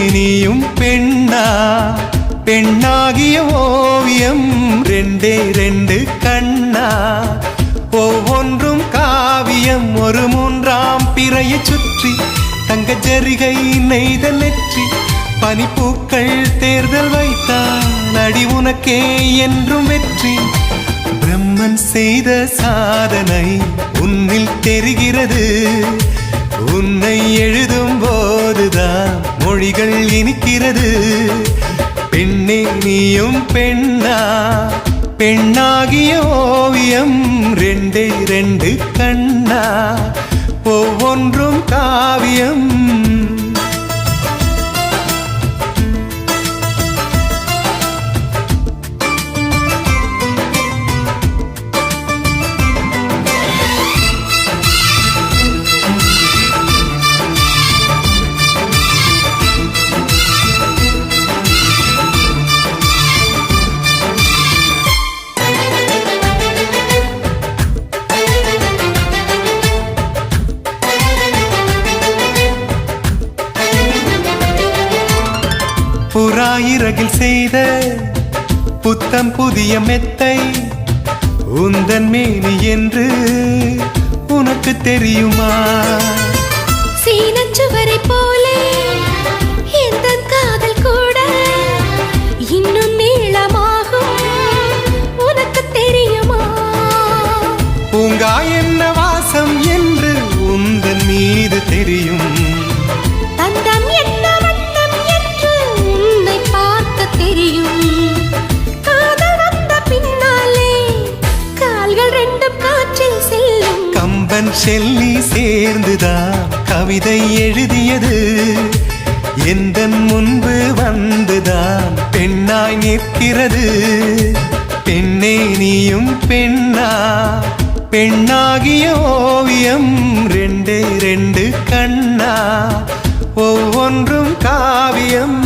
நீயும் பெண்ணா பெண்ணாகிய ஓவியம் ரெண்டே ரெண்டு கண்ணா ஒவ்வொன்றும் காவியம் ஒரு மூன்றாம் பிறையை சுற்றி தங்க ஜரிகை நெய்த நெற்றி பனிப்பூக்கள் தேர்தல் வைத்தான் அடி உனக்கே என்றும் வெற்றி பிரம்மன் செய்த சாதனை உன்னில் தெரிகிறது உன்னை எழுதும் போதுதான் மொழிகள் இனிக்கிறது பெண்ணே நீயும் பெண்ணா பெண்ணாகிய ஓவியம் ரெண்டே ரெண்டு கண்ணா ஒவ்வொன்றும் காவியம் புறாயிரகில் செய்த புத்தம் புதிய மெத்தை உந்தன் மேனி என்று உனக்கு தெரியுமா சீனச்சுவரை போலே எந்த காதல் கூட இன்னும் நீளமாகும் உனக்கு தெரியுமா பூங்கா என்ன வாசம் என்று உந்தன் மீது தெரியும் தந்தம் என்ன வண்ணம் என்று உன்னை பார்க்க தெரியும் காதல் வந்த பின்னாலே கால்கள் ரெண்டும் காற்றில் செல்லும் கம்பன் செல்லி சேர்ந்துதான் கவிதை எழுதியது எந்தன் முன்பு வந்துதான் பெண்ணாய் நிற்கிறது பெண்ணே நீயும் பெண்ணா பெண்ணாகிய ஓவியம் ரெண்டே ரெண்டு கண்ணா ஒவ்வொன்றும் காவியம்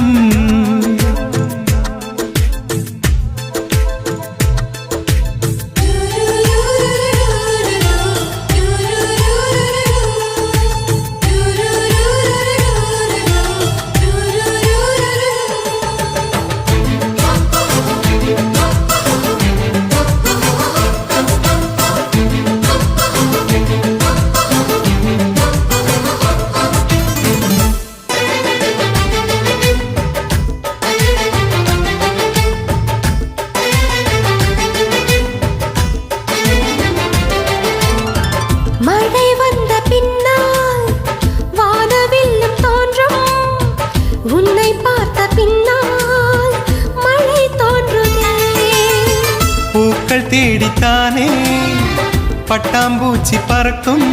மழை வந்த பின்னால் வானவில்லும் தோன்றும் உன்னை பார்த்த பின்னால் மழை தோன்றுதே பூக்கள் தேடித்தானே பட்டாம்பூச்சி பறக்கும்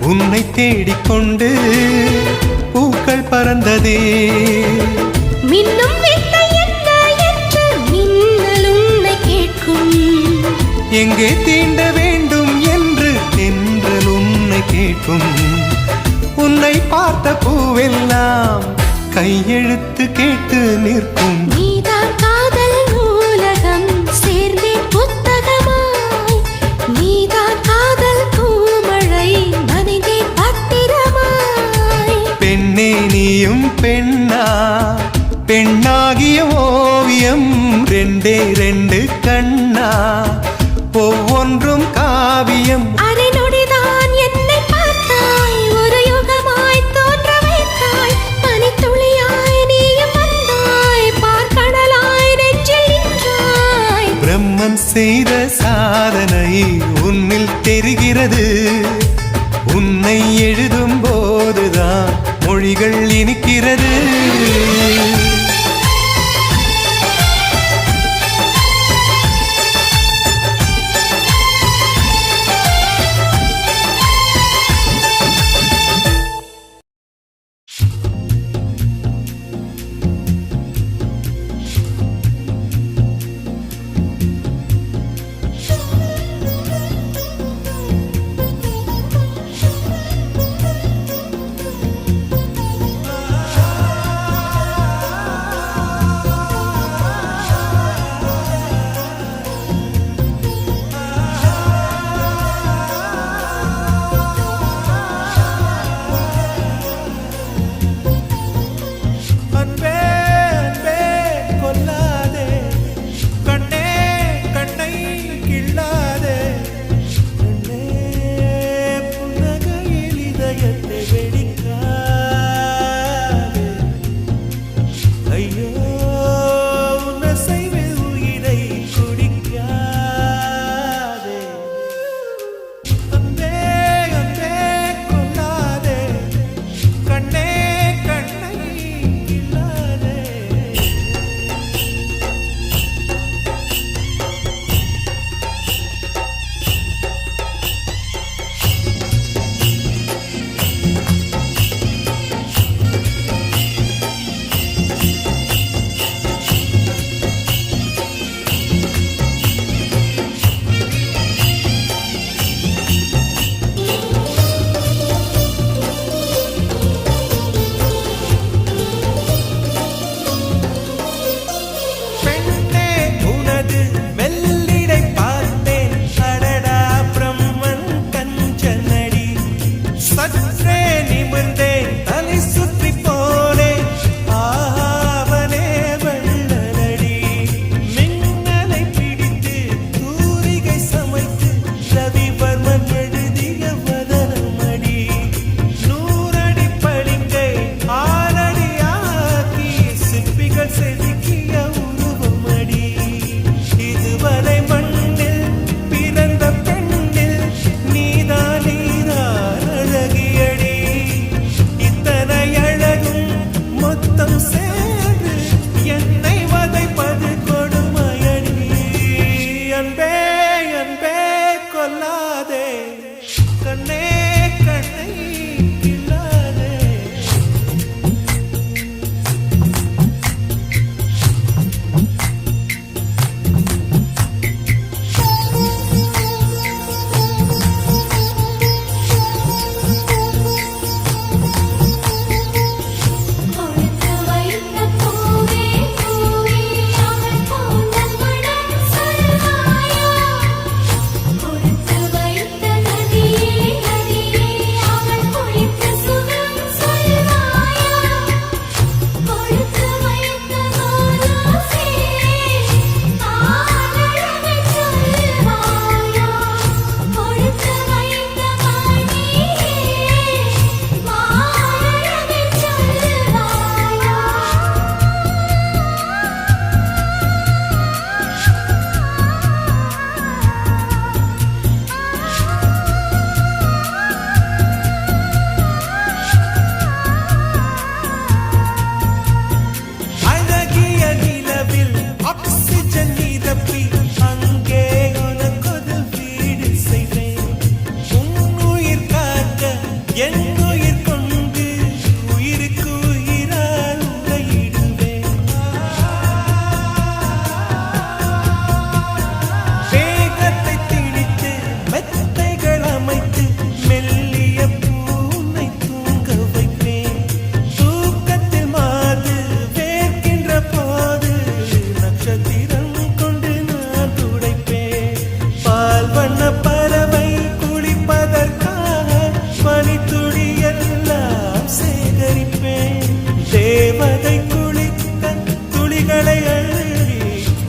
உன்னை தேடிக்கொண்டு பூக்கள் பறந்ததே மின்னும் வித்தை என்ன என்று மின்னல் உன்னை கேட்கும் எங்கே தீண்ட வேண்டும் என்று தென்றல் உன்னை கேட்கும் உன்னை பார்த்த பூவெல்லாம் கையெழுத்து கேட்டு நிற்கும் நீதான் காதல் நூலகம் சேர்ந்தே புத்தகமாய் நீதான் காதல் பூமழை நனைந்தே பத்திரமாய் பெண்ணே நீயும் பெண்ணா பெண்ணாகிய ஓவியம் ரெண்டே ரெண்டு கண்ணா ஒவ்வொன்றும் காவியம் அரை நொடிதான் என்னை பார்த்தாய் ஒரு யுகமாய் தோன்ற வைத்தாய் பனித்துளியாய் நீயும் வந்தாய் பார்க்கடலாய் நெஞ்சில் நின்றாய் பிரம்மன் செய்த சாதனை உன்னில் தெரிகிறது உன்னை எழுதும் போதுதான் மொழிகள் இனிக்கிறது மனசும் சேர்ந்து என்னை வதைப்பது கொடுமையடி. அன்பே அன்பே கொல்லாதே, கண்ணே கண்ணை கிள்ளாதே. கொடுத்து வைத்த பூவே பூவே அவள் கூந்தல் மணம் சொல்வாயா? கொடுத்து வைத்த நதியே நதியே அவள் குளித்த சுகம் சொல்வாயா? கொடுத்து வைத்த கோலோசே காதழகை சொல்வாயா? கொடுத்து வைத்த மணியே மாரழகை சொல்வாயா? அழகிய நிலவில் ஆக்சிஜன் நிரப்பி அங்கே உனக்கொரு வீடு செய்வேன். உன் உயிர் காக்க என் உயிர் கொண்டு உயிருக்கு உயிரால் உரையிடுவேன். வேகத்தை திணித்து மெத்தைகள் அமைத்து மெல்லிய பூனை தூங்க வைப்பேன். தூக்கத்தில் மாது வேர்க்கின்ற போது நட்சத்திரம் கொண்டு நான் துடைப்பேன். பால் வண்ண பறவை குளிப்பதற்காக பனித்துளி எல்லாம் சேகரிப்பேன். தேவதை குளித்த துளிகளை அள்ளி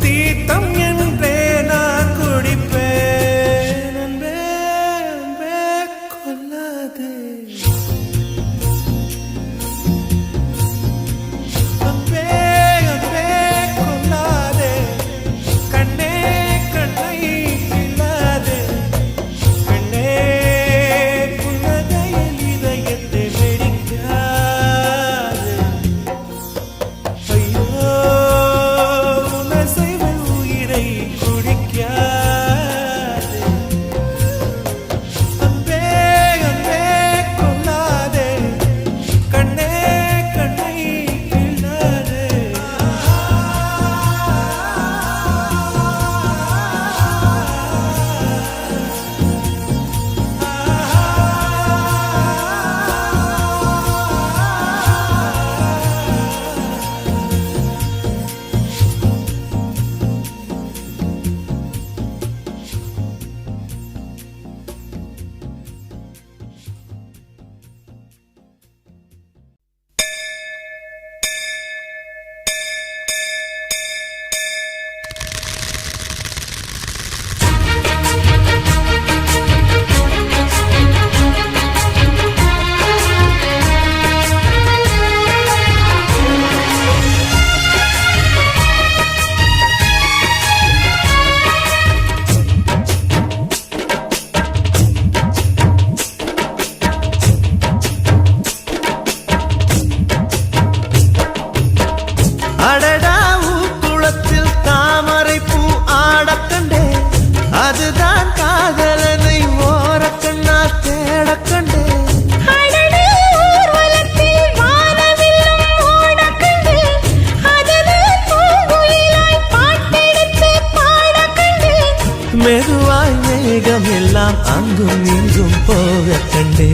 தீர்த்தம் என்றே நான் குடிப்பேன். அன்பே அன்பே கொல்லாதே, அன்பே அன்பே கொல்லாதே, கண்ணே கண்ணை கிள்ளாதே. கண்ணே புன்னகையில் இதயத்தை வெடிக்காதே. ஐயோ உனசைவன் உயிரை குடிக்காதே. அன்பே அன்பே கொல்லாதே, கண்ணே கண்ணை கிள்ளாதே. அடடா ஊக்குளத்தில் தாமரை பூ ஆடக்கண்டே, அதுதான் காதலனை ஓரக்கண்ணா தேடக்கண்டே. அடடே ஊர்வலத்தில் வானவில்லும் ஓடக்கண்டு, அதுதான் பூங்குயிலாய் பாட்டெடுத்து பாடக்கண்டு. மெதுவாய் மேகம் எல்லாம் அங்கும் இங்கும் போக கண்டே.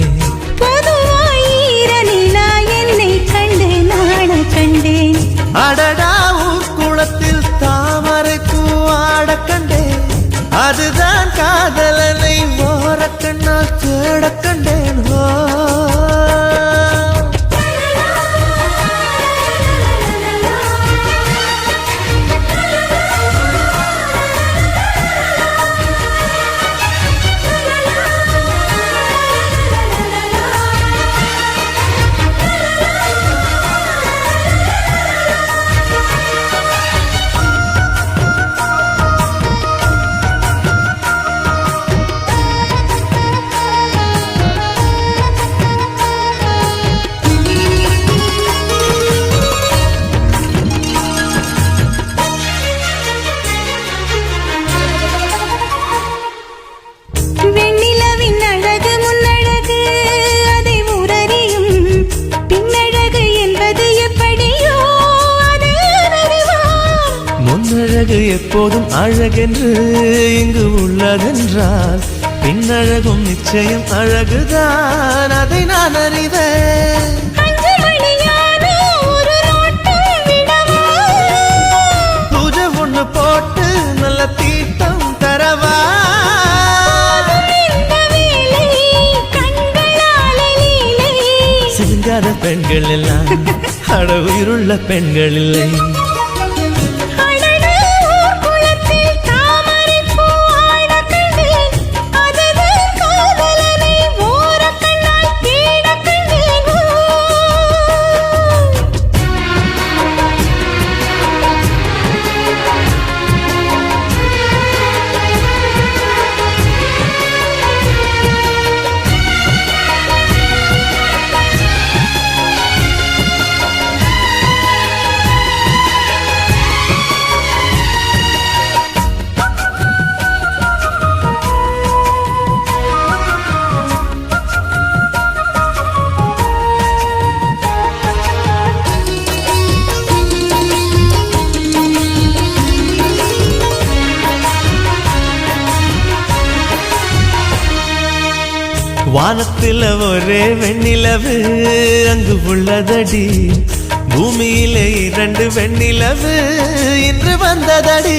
பொதுவாய் ஈரநிலா என்னை கண்டு நாட கண்டேன். அடடா ஊக்குளத்தில் தாமரை பூ ஆடக்கண்டே, அதுதான் காதலனை ஓரக்கண்ணா தேடக்கண்டேன். எப்போதும் அழகென்று இங்கு உள்ளதென்றால் பின்னழகும் நிச்சயம் அழகுதான், அதை நான் அறிவேன். 5 மணியான ஒரு நோட்டம் விடவா, பூஜை ஒண்ணு போட்டு நல்ல தீட்டம் தரவா, இந்த வேலை கண்களாலே லீலை. சிங்கார பெண்கள் எல்லாம் அட உயிருள்ள பெண்கள் இல்லை. அடடா, ஊர் குளத்தில் தாமரைப்பூ ஆடக் கண்டேன். அதுதான் காதலனை ஓரக்கண்ணால் தேடக் கண்டேன். வானத்தில் ஒரே வெண்ணிலவு அங்கு உள்ளதடி, பூமியிலே 2 வெண்ணிலவு இன்று வந்ததடி.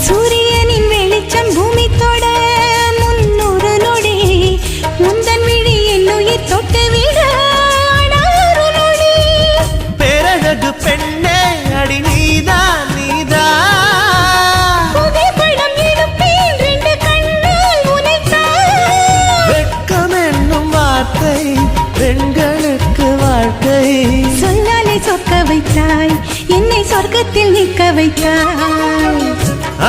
சூரியனின் வெளிச்சம் பூமி தொட 300 நொடி, உந்தன் விழி என் உயிர் தொட்டுவிட ஒரு நொடி. பேரழகு பெண்ணே அடி நீதான் நீதான், புகைப்படம் எடுப்பேன் 2 கண்ணால் உனைத்தான். வெட்கம் என்னும் வார்த்தை பெண்களுக்கு வாழ்க்கை, சொல்லாலே சொக்க வைத்தாய், என்னை சொர்க்கத்தில் நிற்க வைத்தாய்.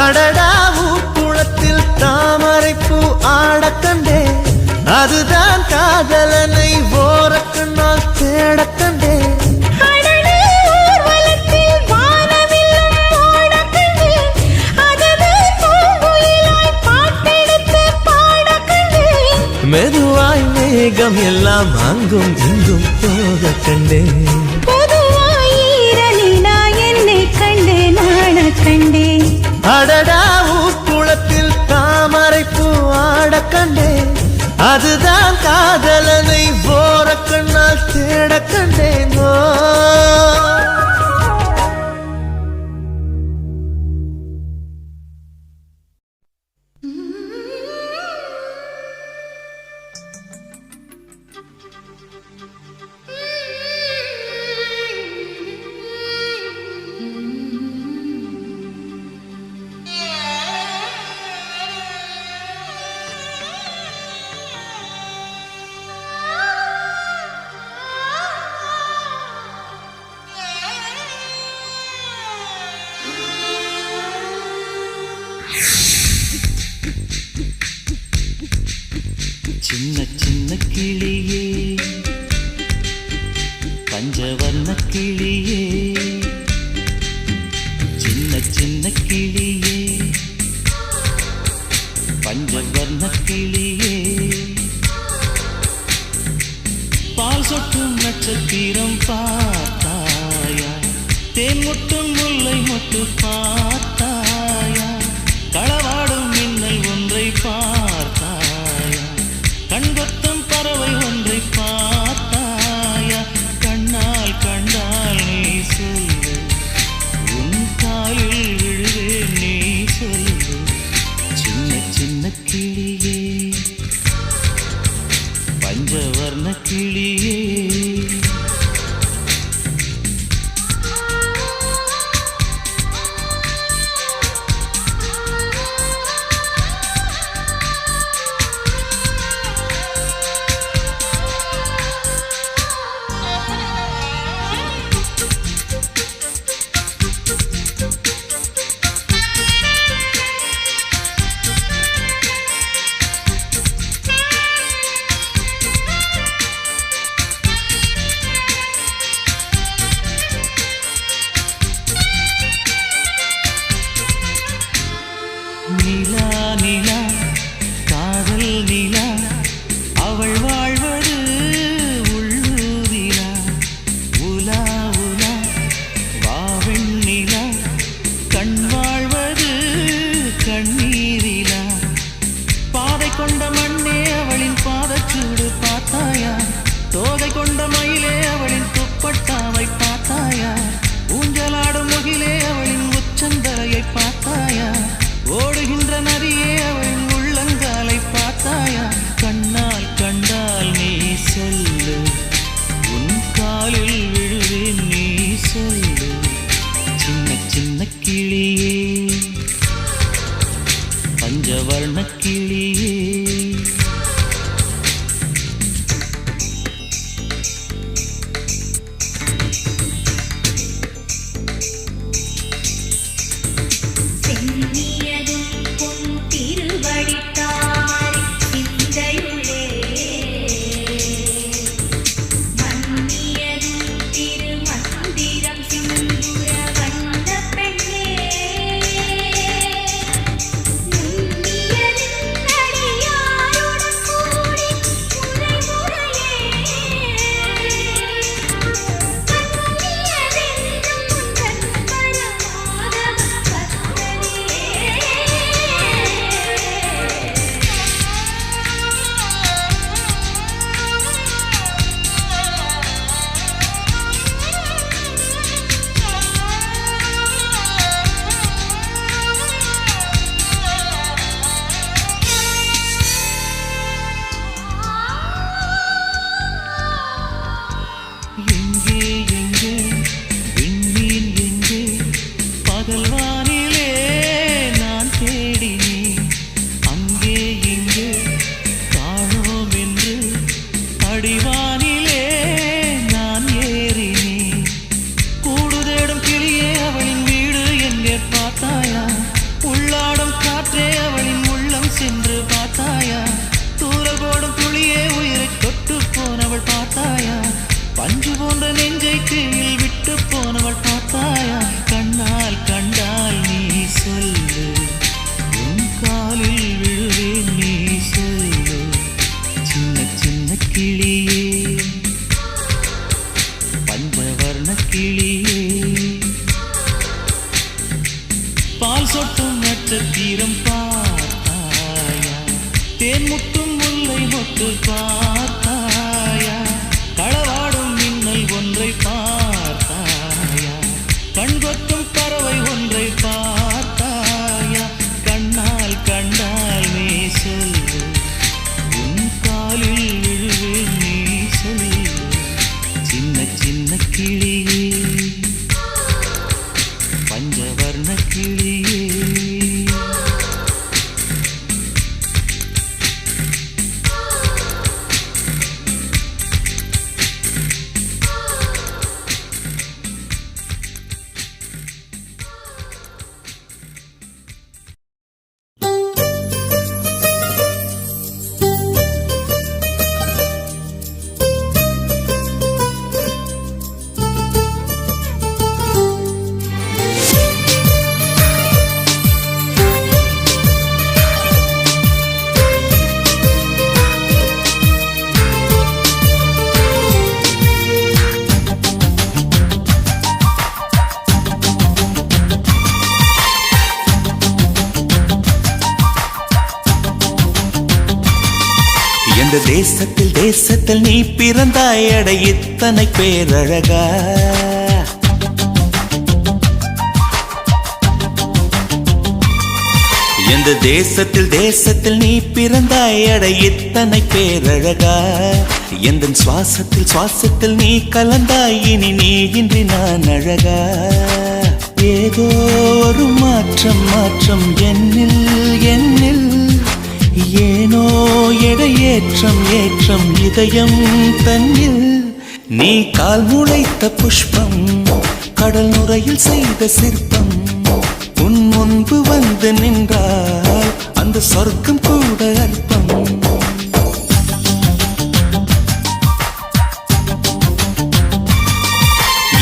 அடடா ஊக்குளத்தில் தாமரைப்பூ ஆடக் கண்டேன், அதுதான் காதலனை ஓரக்கண்ணால் தேடக் கண்டேன். அடடா, ஊர்வலத்தில் வானவில்லும் ஓடக் கண்டேன். அதுதான் பூங்குயிலாய் பாட்டெடுத்து பாடக் கண்டேன். மெதுவாய் மேகம் எல்லாம் அங்கும் இங்கும் போகக் கண்டேன். பொதுவாய் ஈரநிலா என்னை கண்டு நாணக் கண்டேன். அடடா ஊக்குளத்தில் தாமரைப்பூ ஆடக் கண்டேன், அதுதான் காதலனை ஓரக்கண்ணால் தேடக் கண்டேன். சின்ன சின்ன கிளியே, பஞ்சவர்ண கிளியே, சின்ன சின்ன கிளியே, பஞ்சவர்ண கிளியே, பால் சொட்டும் நட்சத்திரம் பார்த்தாயா, தேன் முட்டும் முல்லை மொட்டு பார்த்தாயா, களவாடும் மின்னல் ஒன்றை பார்த்தாயா, கண்கொத்தும் பறவை ஒன்றை பார்த்தாயா, கண்ணால் கண்டால் நீ சொல்லு, உன் காலில் விழுவேன் நீ சொல்லு, சின்ன சின்ன கிளியே, பஞ்சவர்ண கிளியே. கிளியே பஞ்சவர்ண கிளியே சென்னியதும் பொன் திருவடித்தாய் சிந்தையுள்ளே மன்னியதும் திருமந்திரம் சிந்துர வந்த பெண்ணே நுண்ணியதும் அடியாருடன் கூடி முறைமுறையே கண்ணியதென்றும் உந்தன் பரமாதவ எங்கே எங்கே விண்மீன் எங்கே பகல் வானிலே நான் தேடினேன் அங்கே இங்கே காணோம் என்று அடிவானிலே நான் ஏறினேன் கூடு தேடும் கிளியே அவளின் வீடு எங்கே பார்த்தாயா உள்ளாடும் காற்றே அவளின் உள்ளம் சென்று பார்த்தாயா தூரல் போடும் துளியே உயிரை தொட்டு போனவள் பார்த்தாயா பஞ்சு போன்ற நெஞ்சை கீழில் விட்டு போனவள் பார்த்தாயா கண்ணால் கண்டால் நீ சொல்லு உன் காலில் விழுவேன் நீ சொல்லு சின்ன சின்ன கிளியே பஞ்சவர்ண கிளியே பால் சொட்டும் நட்சத்திரம் பார்த்தாயா தேன் முட்டும் முல்லை மொட்டு பார்த்தாயா களவாடும் மின்னல் ஒன்றை பார்த்தாயா கண்கொத்தும் பறவை ஒன்றை பார்த்தாயா கண்ணால் கண்டால் நீ சொல்லு உன் காலில் விழுவேன் நீ சொல்லு சின்ன சின்ன கிளியே பஞ்சவர்ண கிளியே எந்த தேசத்தில் தேசத்தில் நீ பிறந்தாய் அட இத்தனை பேரழகா எந்த தேசத்தில் தேசத்தில் நீ பிறந்தாய் அட இத்தனை பேரழகா எந்த சுவாசத்தில் சுவாசத்தில் நீ கலந்தாய் இனி நீ இன்றி நான் அழகா ஏதோ ஒரு மாற்றம் மாற்றம் என்னில் என்னில் ஏனோ எடையேற்றம் ஏற்றம் இதயம் தன்னில் நீ கால் முளைத்த புஷ்பம் கடல் நுரையில் செய்த சிற்பம் உன் முன்பு வந்து நின்றால் அந்த சொர்க்கம் கூட அற்பம்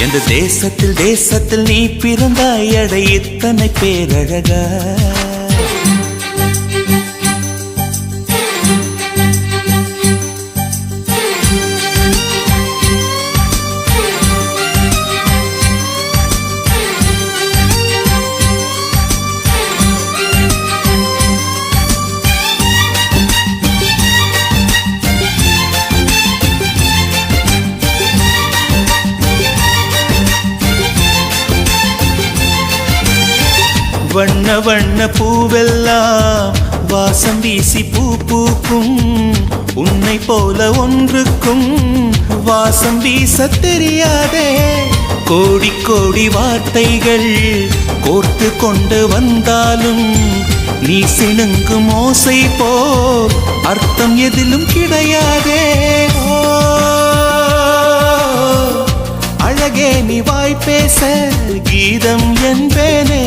எந்த தேசத்தில் தேசத்தில் நீ பிறந்தாய் அட இத்தனை பேரழகா வண்ண வண்ண பூவெல்லாம் வாசம் வீசி பூ பூக்கும் உன்னை போல ஒன்றுக்கும் வாசம் வீச தெரியாதே கோடி கோடி வார்த்தைகள் கோர்த்து கொண்டு வந்தாலும் நீ சிணுங்கும் ஓசை போல் அர்த்தம் எதிலும் கிடையாதே. ஓ, அழகே நீ வாய் பேச கீதம் என்பேனே,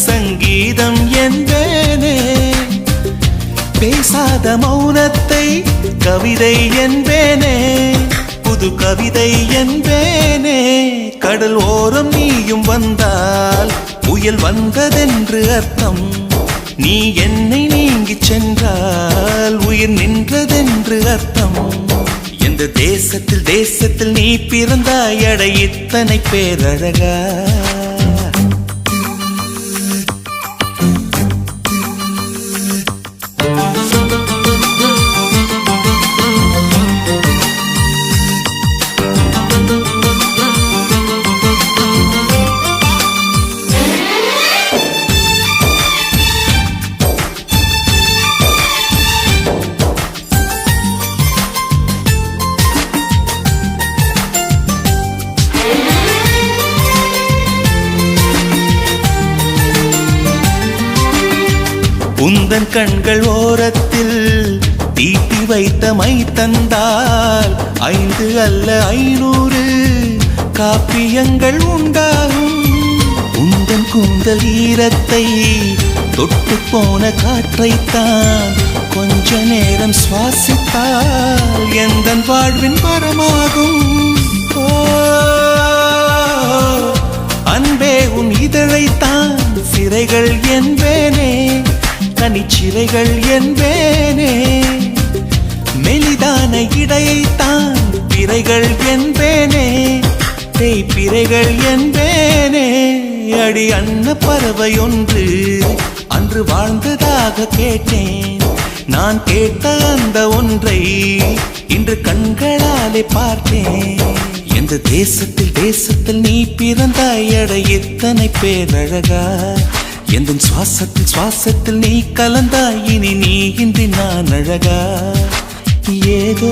சங்கீதம் என்பேனே. பேசாத மௌனத்தை கவிதை என்பேனே, புது கவிதை என்பேனே. கடல் ஓரம் நீயும் வந்தால் புயல் வந்ததென்று அர்த்தம். நீ என்னை நீங்கிச் சென்றால் உயிர் நின்றதென்று அர்த்தம். எந்த தேசத்தில் தேசத்தில் நீ பிறந்தாய் அட இத்தனை பேரழகா. உந்தன் கண்கள் ஓரத்தில் தீட்டி வைத்த மை தந்தால் 5 அல்ல 500 காப்பியங்கள் உண்டாகும். உந்தன் கூந்தல் ஈரத்தை தொட்டு போன காற்றைத்தான் கொஞ்ச நேரம் சுவாசித்தால் எந்தன் வாழ்வின் மரமாகும். ஓ, அன்பே உன் இதழைத்தான் சிறைகள் என்பேனே, கனிச்சிறைகள் என்பேனே. மெலிதான இடையைத்தான் பிறைகள் என்பேனே, தேய்பிறைகள் என்பேனே. அடி அன்ன பறவை ஒன்று அன்று வாழ்ந்ததாக கேட்டேன். நான் கேட்ட அந்த ஒன்றை இன்று கண்களாலே பார்த்தேன். எந்த தேசத்தில் தேசத்தில் நீ பிறந்தாய் அட இத்தனை பேரழகா. எந்த சுவாசத்தில் சுவாசத்தில் நீ கலந்தாய் இனி நீ இன்றி நான் அழகா. ஏதோ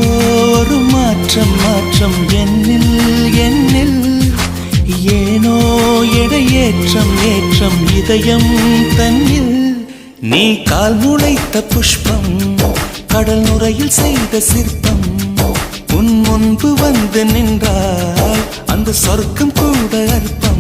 ஒரு மாற்றம் மாற்றம் என்னில் என்னில், ஏனோ எடையேற்றம் ஏற்றம் இதயம் தன்னில். நீ கால் முளைத்த புஷ்பம், கடல் நுரையில் செய்த சிற்பம். உன் முன்பு வந்து நின்றால் அந்த சொர்க்கம் கூட அற்பம்.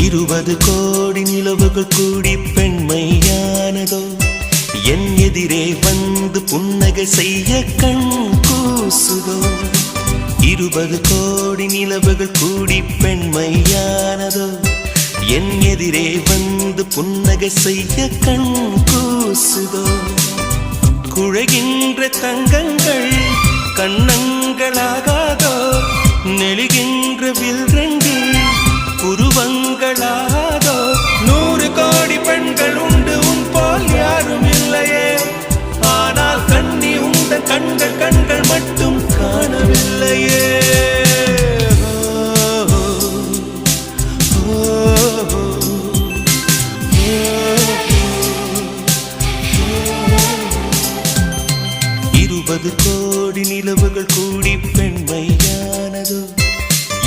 இருபது கோடி நிலவுகள் கூடி பெண்மையானதோ, என் எதிரே வந்து புன்னகை செய்ய கண் கூசுதோ. 20 கோடி நிலவுகள் கூடி பெண்மையானதோ, என் எதிரே வந்து புன்னகை செய்ய கண் கூசுதோ. குழைகின்ற தங்கங்கள் கண்ணங்களாகாதோ, நெளிகின்ற வில்ரண்டு உருவங்களாதோ. 100 கோடி பெண்கள் உண்டு உன் போல் யாரும் இல்லையே, ஆனால் கண்ணி உந்த கண்கள் கண்கள் மட்டும் காணவில்லையே. இருபது கோடி நிலவுகள் கூடி பெண்மையானதோ,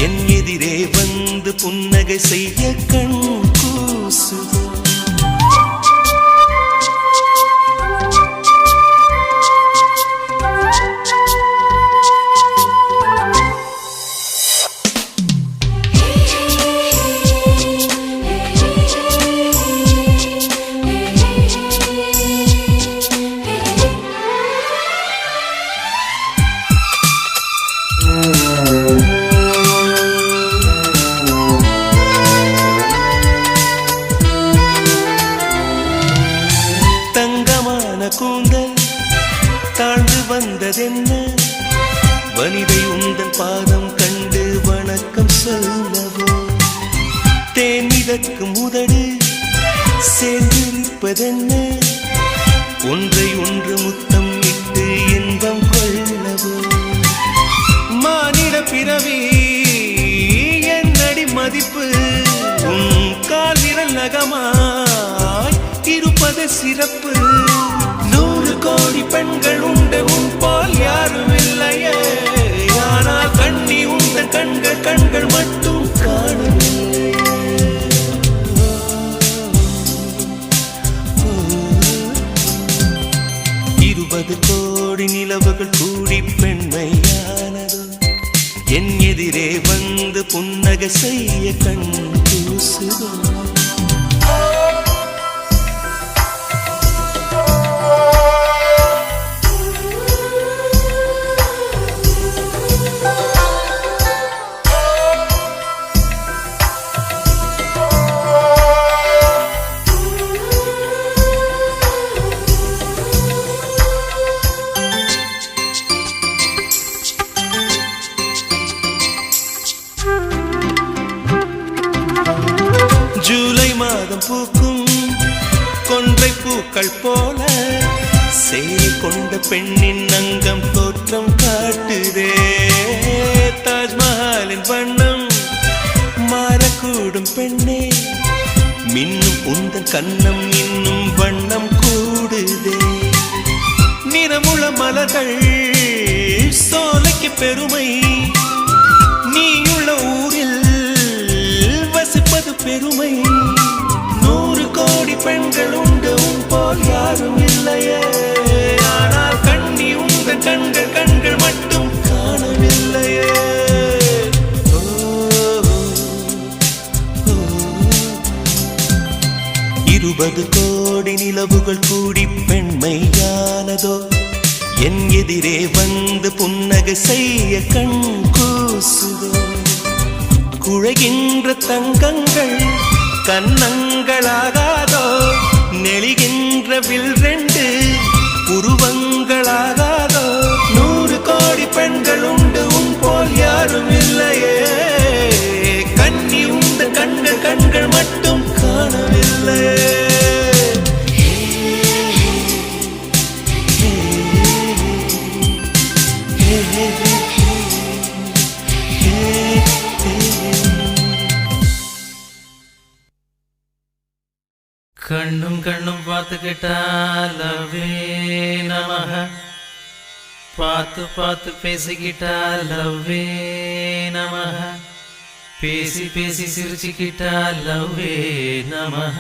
என் எதிரே வந்து புன்னகை செய்ய கண் கூசுதோ. உதடு சேர்ந்திருப்பதென்ன ஒன்றை ஒன்று முத்தம் இட்டு இன்பம் கொள்ளவோ மானிட பிறவி என்னடி மதிப்பு உன் கால் விரல் நகமாய் இருப்பது சிறப்பு 100 கோடி பெண்கள் உண்டு உன் போல் யாரும் இல்லையே ஆனால் கண்ணி உந்த கண்கள் கண்கள் மட்டும் காணவில்லை 20 கோடி நிலவுகள் கூடி பெண்மையானதோ என் எதிரே வந்து புன்னகை செய்ய கண் கூசுதோ ஜூலை மாதம் பூக்கும் கொன்றை பூக்கள் போல சேலை கொண்ட பெண்ணின் அங்கம் தோற்றம் காட்டுதே தாஜ்மஹாலின் வண்ணம் மாறக்கூடும் பெண்ணே மின்னும் உந்தன் கண்ணம் இன்னும் வண்ணம் கூடுதே நிறமுள்ள மலர்கள் சோலைக்கு பெருமை நீயுள்ள ஊரில் வசிப்பது பெருமை 100 கோடி பெண்கள் உண்டு உன் போல் யாரும் இல்லையே ஆனால் கண்ணி உங்க கண்கள் கண்கள் மட்டும் காணவில்லையே 20 கோடி நிலவுகள் கூடி பெண்மையானதோ என் எதிரே வந்து புன்னகை செய்ய கண் கூசுதோ குழைகின்ற தங்கங்கள் கன்னங்களாகாதோ நெளிகின்ற வில் 2 உருவங்களாகாதோ 100 கோடி பெண்கள் உண்டு உன் போல் யாரும் இல்லையே கண்ணி உந்த கண்கள் கண்கள் மட்டும் காணவில்லையே கண்ணும் கண்ணும் பார்த்துக்கிட்டா லவ்வே நமஹ பார்த்து பார்த்து பேசிக்கிட்டா லவ்வே நமஹ பேசி பேசி சிரிச்சுக்கிட்டா லவ்வே நமஹ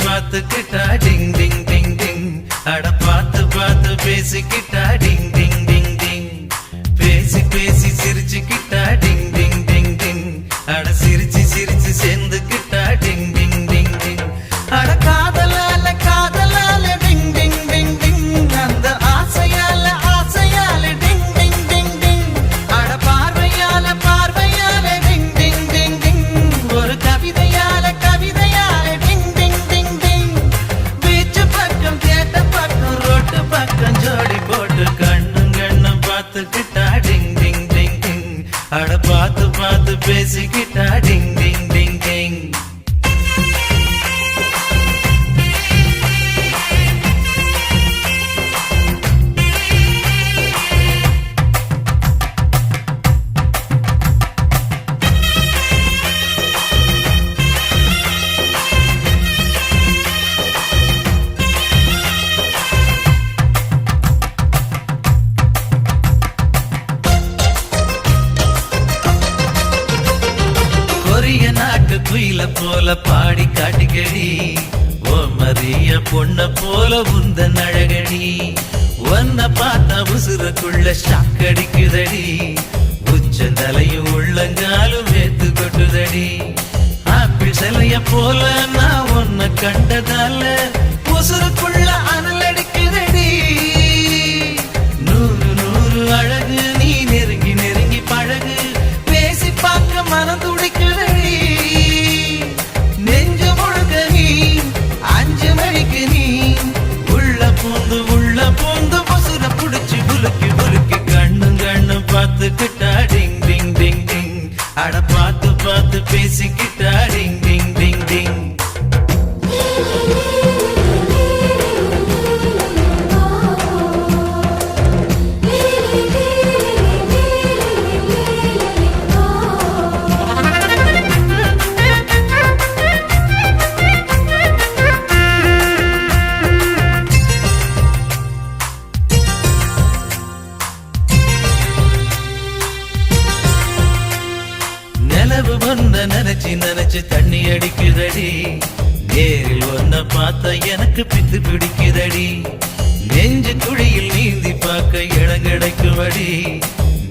பார்த்துக்கிட்டா டிங் டிங் டிங் டிங் அட பார்த்து பார்த்து பேசிக்கிட்டா டிங் டிங் டிங் டிங் பேசி பேசி சிரிச்சுக்கிட்டா டிங் டிங் டிங் டிங் அட சிரிச்சு சிரிச்சு சேர்ந்துக்கிட்டா டிங் டிங் டிங் டிங் அட காதலால காதலால டிங் டிங் டிங் டிங் அந்த ஆசையால ஆசையால டிங் டிங் டிங் டிங் அட பார்வையால பார்வையால டிங் டிங் டிங் டிங் ஒரு கவிதையால கவிதையால டிங் டிங் டிங் டிங் பீச்சு பக்கம் கேட்ட பக்கம் ரோட்டு பக்கம் ஜோடி போட்டு கண்ணும் கண்ணும் பார்த்துக்கிட்டா டிங் டிங் டிங் டிங் அட பார்த்து பார்த்து பேசிக்கிட்டா டிங் டிங் டிங் டிங் குயில போல பாடி காட்டிக்கடி ஓ மரிய பொண்ண போல உந்தன் அழகடி ஒன்ன பார்த்தா உசுரக்குள்ள ஷாக்கடிக்குதடி உச்ச தலையும் உள்ளங்காலும் வேத்து கொட்டுதடி ஆப்பிள் சிலைய போல நான் உன்னை கண்டதால உசுருக்குள்ள அனல் அடிக்குதடி உலுக்கி உலுக்கி கண்ணும் கண்ணும் பார்த்துக்கிட்டா டிங் டிங் டிங் டிங் அட பார்த்து பார்த்து பேசிக்கிட்டா டிங் டிங் டிங் டிங் நிலவு ஒன்ன நினைச்சு நினைச்சு தண்ணி அடிக்குதடி நேரில் ஒன்ன பார்த்தா எனக்கு பித்து பிடிக்குதடி நெஞ்சு குழியில் நீந்தி பார்க்க இடம் கிடைக்குமடி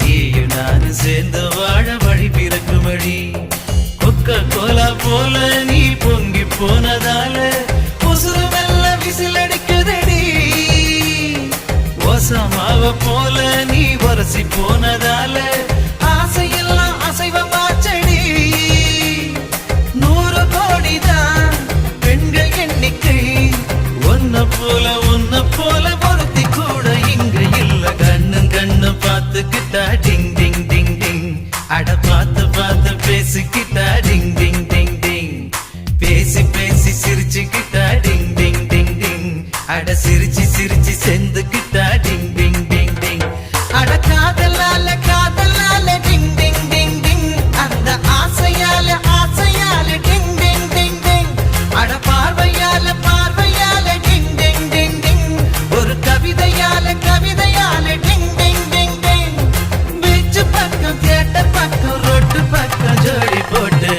நீயும் நானும் சேர்ந்து வாழ வழி பிறக்குமடி கொக்க கோலா போல நீ பொங்கி போனதால உசுறு மெல்ல விசில் அடிக்குதடி ஓசமாவ போல நீ வரசி போனதால ஆசையெல்லாம் அசைவமாச்சடி 100 கோடிதான் பெண்கள் எண்ணிக்கை ஒன்ன போல ஒருத்தி கூட இங்க இல்ல கண்ணும் கண்ணு பார்த்துக்கிட்டா டிங் டிங் டிங் டிங் அட பார்த்து பார்த்து பேசிக்கிட்டா டிங் டிங் டிங் டிங் பேசி பேசி சிரிச்சுக்கிட்டா டிங் டிங் டிங் டிங் அட சிரிச்சு சிரிச்சு செந்துக்கிட்டா டிங் டிங் டிங் டிங் அட காதலால டிங் டிங் டிங் டிங் அந்த ஆசையால டிங் டிங் டிங் டிங் அட பார்வையால டிங் டிங் டிங் டிங் ஒரு கவிதையால டிங் டிங் டிங் டிங் பீச் பக்கம் தியேட்டர் பக்கம் ரோட்டு பக்கம் ஜோடி போட்டு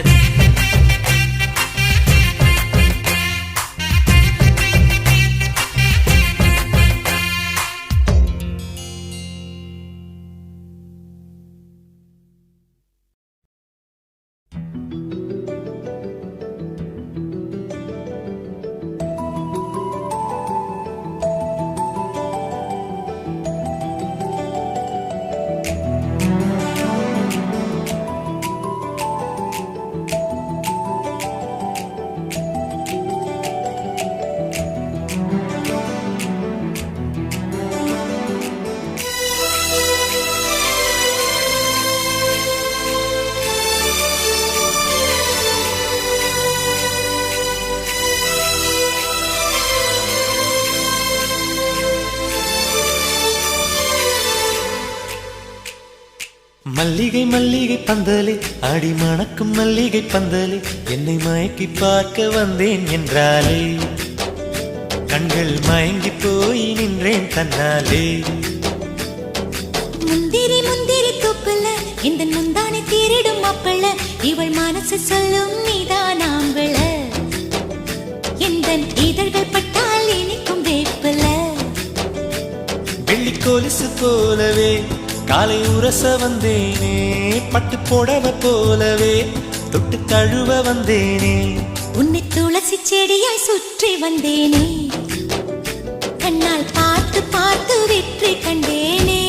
மல்லிகை மல்லிகை பந்தலே அடி மணக்கும் மல்லிகை பந்தலே என்னை மயக்கி பார்க்க வந்தேன் என்றாலே கண்கள் மயங்கி போய் நின்றேன் தன்னாலே முந்திரி முந்திரி தூக்குல இந்த முந்தானை தீரிடும் மாப்பிள்ள இவள் மனசு சொல்லும் நீதான் ஆம்பள இந்த இதழ்கள் பட்டால் இனிக்கும் வேப்பில வெள்ளி கொலுசு போலவே காலை உரச வந்தேனே பட்டு புடவை போலவே தொட்டு தழுவ வந்தேனே உன்னை துளசி செடியாய் சுற்றி வந்தேனே கண்ணால் பார்த்து பார்த்து வெற்றி கண்டேனே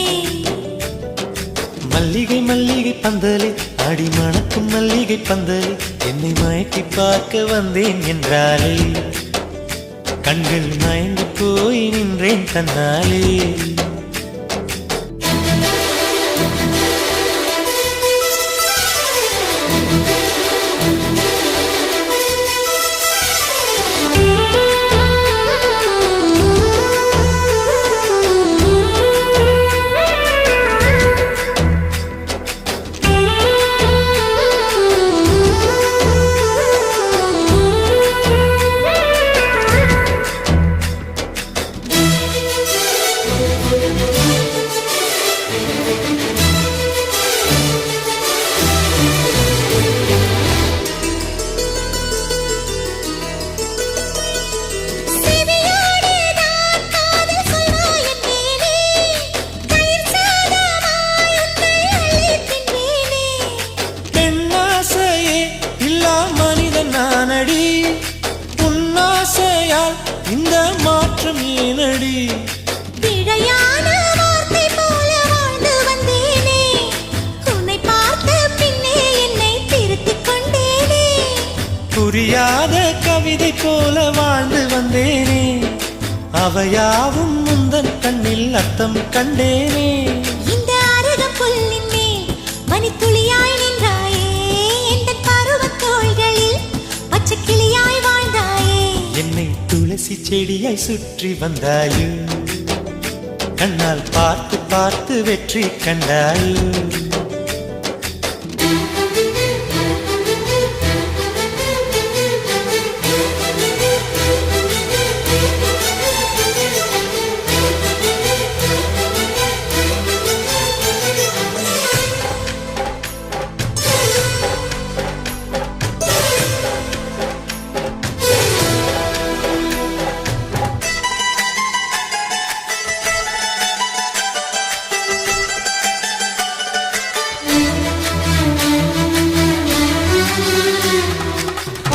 மல்லிகை மல்லிகை பந்தலே அடி மணக்கும் மல்லிகை பந்தலே என்னை மயக்கி பார்க்க வந்தேன் என்றாலே கண்கள் மயங்கி போய் நின்றேன் தன்னாலே புரியாத கவிதை போல வாழ்ந்து வந்தேனே அவையாவும் முந்தன் கண்ணில் அர்த்தம் கண்டேனே. இந்த அருகம் புல்லின் மேல் மணித்துளியாய் நின்றாயே, இந்த பருவத் தோள்களில் பச்சை கிளியாய் வாழ்ந்தாயே. என்னை துளசி செடியாய் சுற்றி வந்தாயோ, கண்ணால் பார்த்து பார்த்து வெற்றி கண்டாயோ.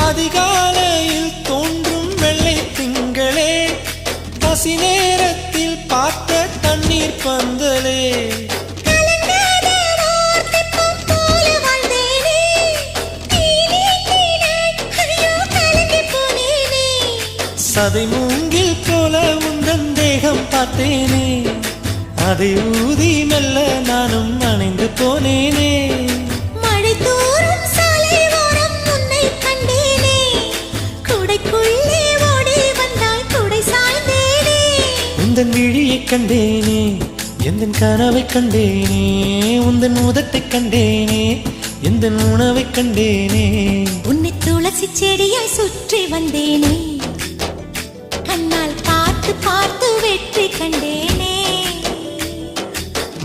அதிகாலையில் தோன்றும் வெள்ளை திங்களே, பசி நேரத்தில் பார்த்த தண்ணீர் பந்தலே. சதை மூங்கில் போல உந்தன் தேகம் பார்த்தேனே, அதை ஊதி மெல்ல நானும் அணைந்து போனேனே. மழை தோறும் சாலை ஓரம் உன்னை கண்டேனே, குடைக்குள்ளே ஓடி வந்தாய் குடை சாய்ந்தேனே. உந்தன் விழியை கண்டேனே, எந்தன் கனவை கண்டேனே, உந்தன் உதட்டை கண்டேனே, எந்தன் உணவை கண்டேனே. உன்னை துளசி செடியாய் சுற்றி வந்தேனே, கண்ணால் பார்த்து பார்த்து வெற்றி கண்டேனே.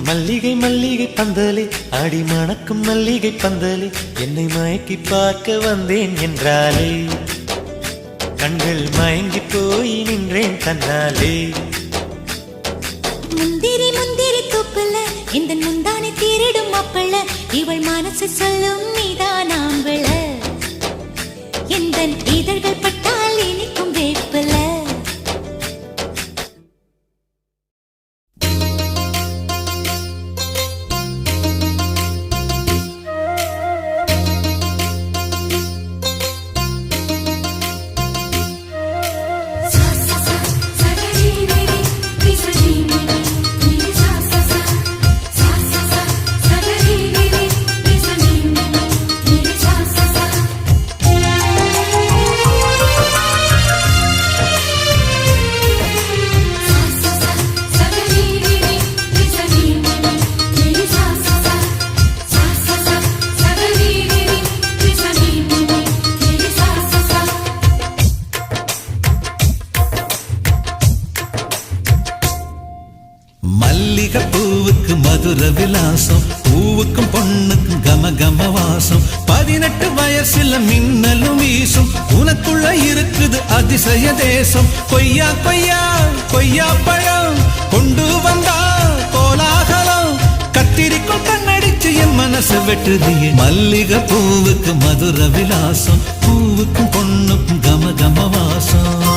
மல்லிகை மல்லிகை பந்தலே, அடி மணக்கும் மல்லிகை பந்தலே, என்னை மயக்கி பார்க்க வந்தேன் என்றாலே, கண்கள் மயங்கி போய் நின்றேன் தன்னாலே. முந்திரி முந்திரி தூப்புல இந்த முந்தானை தீரிடும் அப்பள, இவள் மனசு சொல்லும் நீதான் ஆம்பள, எந்த இதழ்கள் பட்டால் இனிக்கும் வேப்பல. பூவுக்கு மதுர விலாசம், பூவுக்கும் பொண்ணுக்கும் கம கம வாசம். 18 வயசுல மின்னலும் வீசும், உனக்குள்ள இருக்குது அதிசய தேசம். கொய்யா கொய்யா கொய்யா பழம் கொண்டு வந்தா கோலாகலம், கத்திரிக்கோள் கண்ணடிச்சு என் மனசு வெட்டுதியே. மல்லிகை பூவுக்கு மதுர விலாசம், பூவுக்கும் பொண்ணுக்கும் கம கம வாசம்.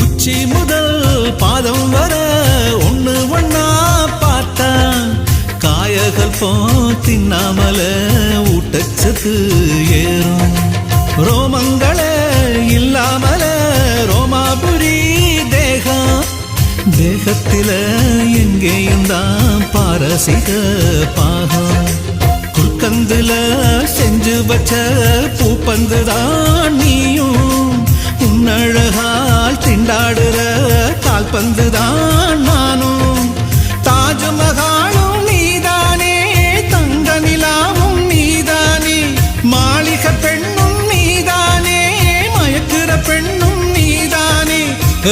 உச்சி முதல் பாதம் வர ஒண்ணு ஒண்ணா பார்த்தா, காயகள் போ தின்னாமல ஊட்டச்சத்து ஏறும். ரோமங்களே இல்லாமல ரோமாபுரி தேகம், தேகத்தில எங்கேயும் தான் பாரசீக பாகம். குற்கந்துல செஞ்சு வச்ச பூப்பந்துதான் நீயும், உன்னழகால் திண்டாடுற கால்பந்துதான் நானும். தாஜ்மஹாலும் நீதானே, தங்க நிலாவும் நீதான்.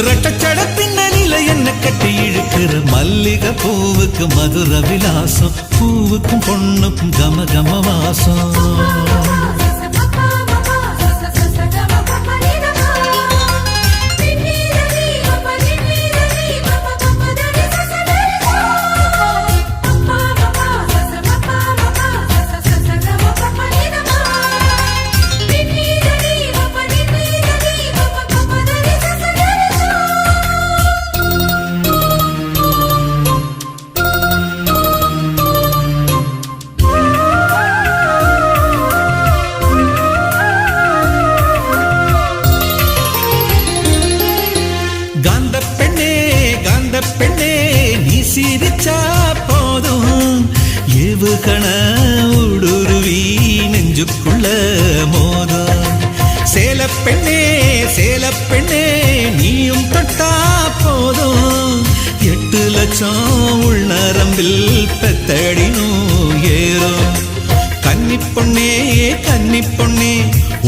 ரெட்டச்சட பின்னணியில என்ன கட்டி இழுக்கிற மல்லிகை பூவுக்கு மதுர விலாசம் பூவுக்கும் பொண்ணுக்கும் கம கம வாசம் பெண்ணே நீ சிரிச்சா போதும் ஏவுகண ஊடுருவி நெஞ்சுக்குள்ள மோதும் சேல பெண்ணே நீயும் தொட்டா போதும் 8 லட்சம் உள்நரம்பில் பெத்தடினும் ஏறும் கன்னி பொண்ணே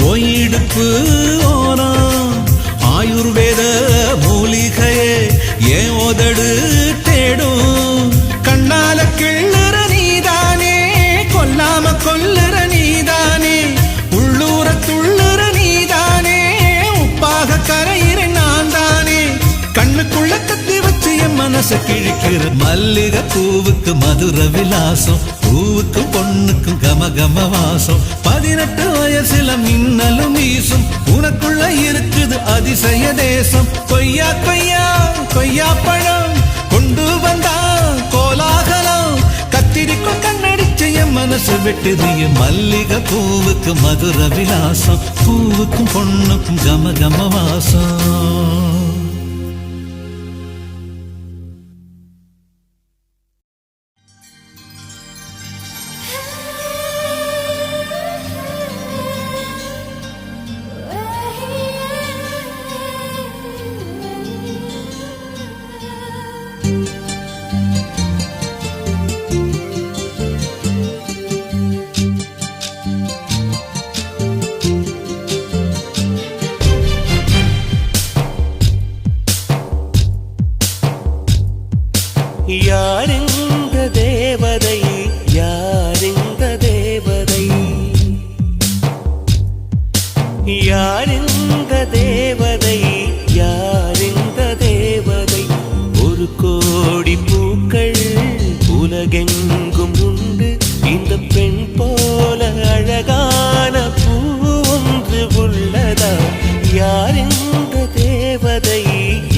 ஓயிடுப்பு ஓரம் ஆயுர்வேத மூலிகையே ஏன் உதடு தேடும் கண்ணால கிள்ளுற நீதானே கொல்லாம கொல்லுற நீதானே உள்ளூர துள்ளுற நீதானே உப்பாக கரையிற நான் தானே கண்ணுக்குள்ள கத்தி வச்சு என் மனசை கிழிக்கிற மல்லிகை பூவுக்கு மதுர விலாசம் பூவுக்கும் பொண்ணுக்கும் கம கம வாசம் 18 வயசுல மின்னலும் வீசும் உனக்குள்ள இருக்குது அதிசய தேசம் கொய்யா கொய்யா கொய்யா பழம் கொண்டு வந்தா கோலாகலம் கத்திரிக்கும் கண்ணடிச்சு என் மனசு வெட்டுது என் மல்லிகை பூவுக்கு மதுர விலாசம் பூவுக்கும் பொண்ணுக்கும் கம கம வாசம் யாரிந்த தேவதை யாரிந்த தேவதை யாரிந்த தேவதை யாரிந்த தேவதை ஒரு கோடி பூக்கள் உலகெங்கும் உண்டு இந்த பெண் போல அழகான பூ ஒன்று உள்ளதா யாரிந்த தேவதை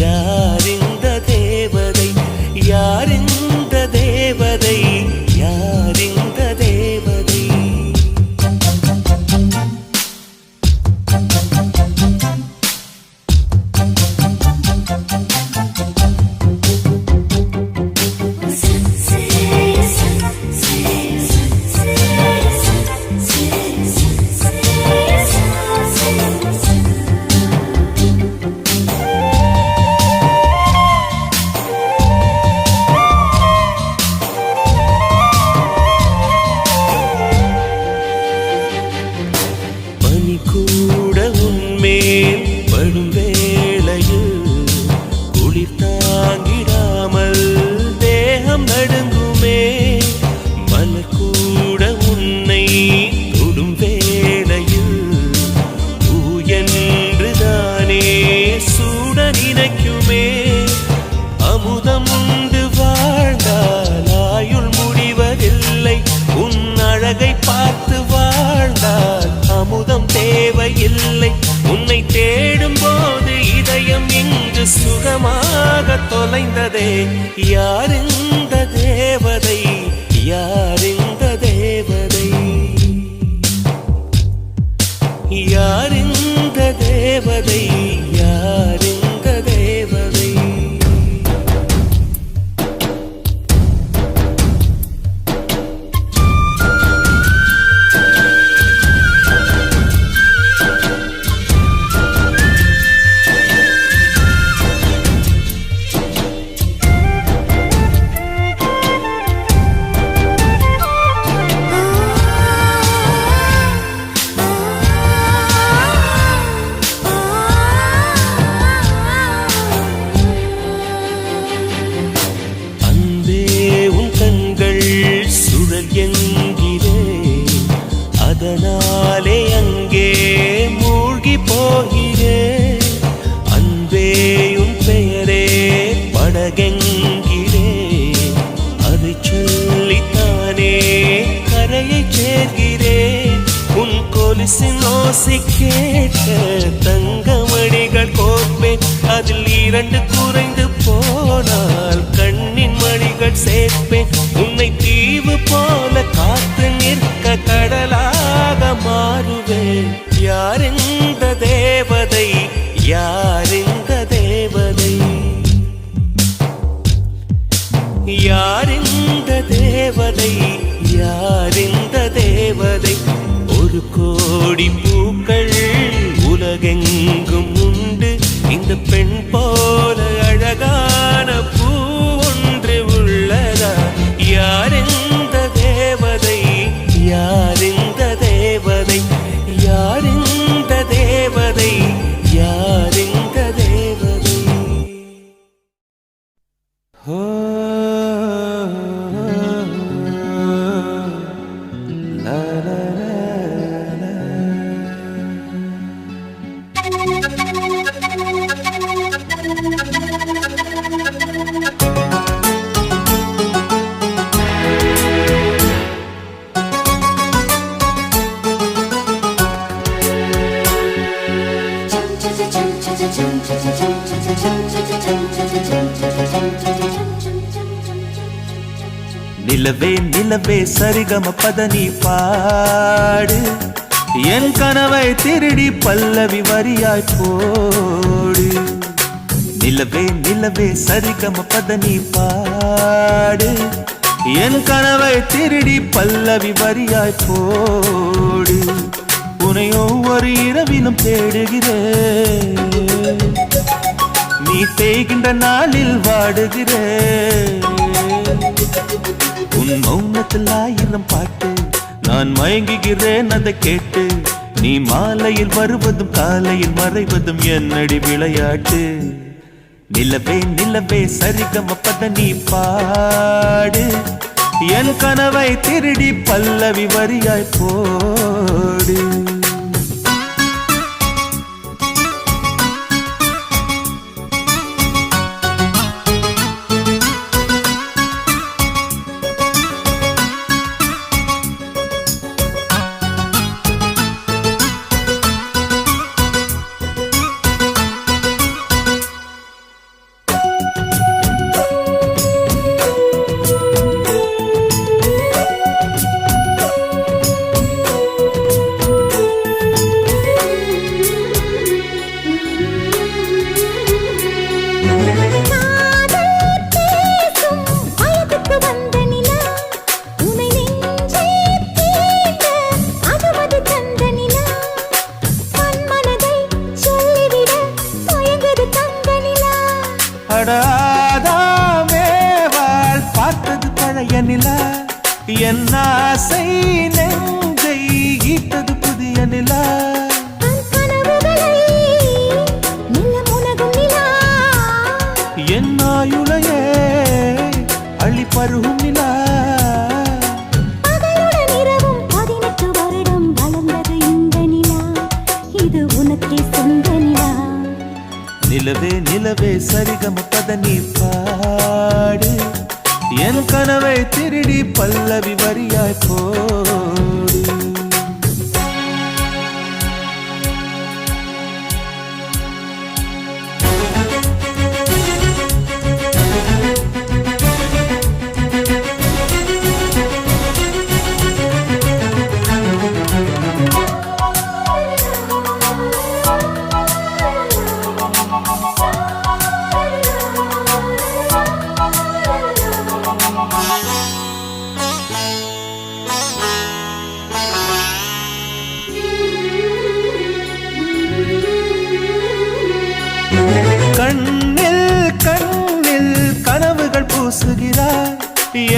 யாரிந்த தேவதை யாரிந்த தேவதை யாரிந்த தேவதை இல்லை உன்னை தேடும் போது இதயம் இங்கு சுகமாக தொலைந்ததே யாரிந்த தேவதை யாரிந்த தேவதை யாரிந்த தேவதை யாரிந்த தேவதை கொலுசின் ஓசை கேட்க தங்கமணிகள் கோப்பேன். அதில் 2 குறைந்து போனால் கண்ணின் மணிகள் சேர்ப்பேன். உன்னை தீவு போல காத்து நிற்க கடலாக மாறுவேன். யார் இந்த தேவதை, யார் இந்த தேவதை, யார் இந்த தேவதை, யார் இந்த தேவதை. 1 கோடி பூக்கள் உலகெங்கும் உண்டு. இந்த பெண் போல அழகான பூ ஒன்று உள்ளதா? யார் இந்த தேவதை, யார் இந்த தேவதை, யார் இந்த தேவதை, யார் இந்த தேவதை. La la la la. நிலவே நிலவே சரிகம பதனி பாடு, என் கனவை திருடி பல்லவி வரியாய் போடு. நிலவே நிலவே சரிகம பதனி பாடு, என் கனவை திருடி பல்லவி வரியாய் போடு. உன்னை ஒவ்வொரு இரவிலும் தேடுகிறேன், நீ தேய்கின்ற நாளில் வாடுகிறேன். உன் மௌனத்தில் 1000 பாட்டு, நான் மயங்குகிறேன் அதை கேட்டு. நீ மாலையில் வருவதும் காலையில் மறைவதும் என்னடி விளையாட்டு. நிலவே நிலவே சரிகம பதனி பாடு, என் கனவை திருடி பல்லவி வரியாய் போடு. பார்த்தது பழைய நிலா, என் ஆசை நெஞ்சை ஈட்டது புதிய நிலா. என் ஆயுளையே அள்ளி பருகும் நிலா. நிலவே நிலவே சரிகம பதனி பாடு, என் கனவை திருடி பல்லவி வரியாய் போடு. கண்ணில் கண்ணில் கனவுகள் பூசுகிறாய்,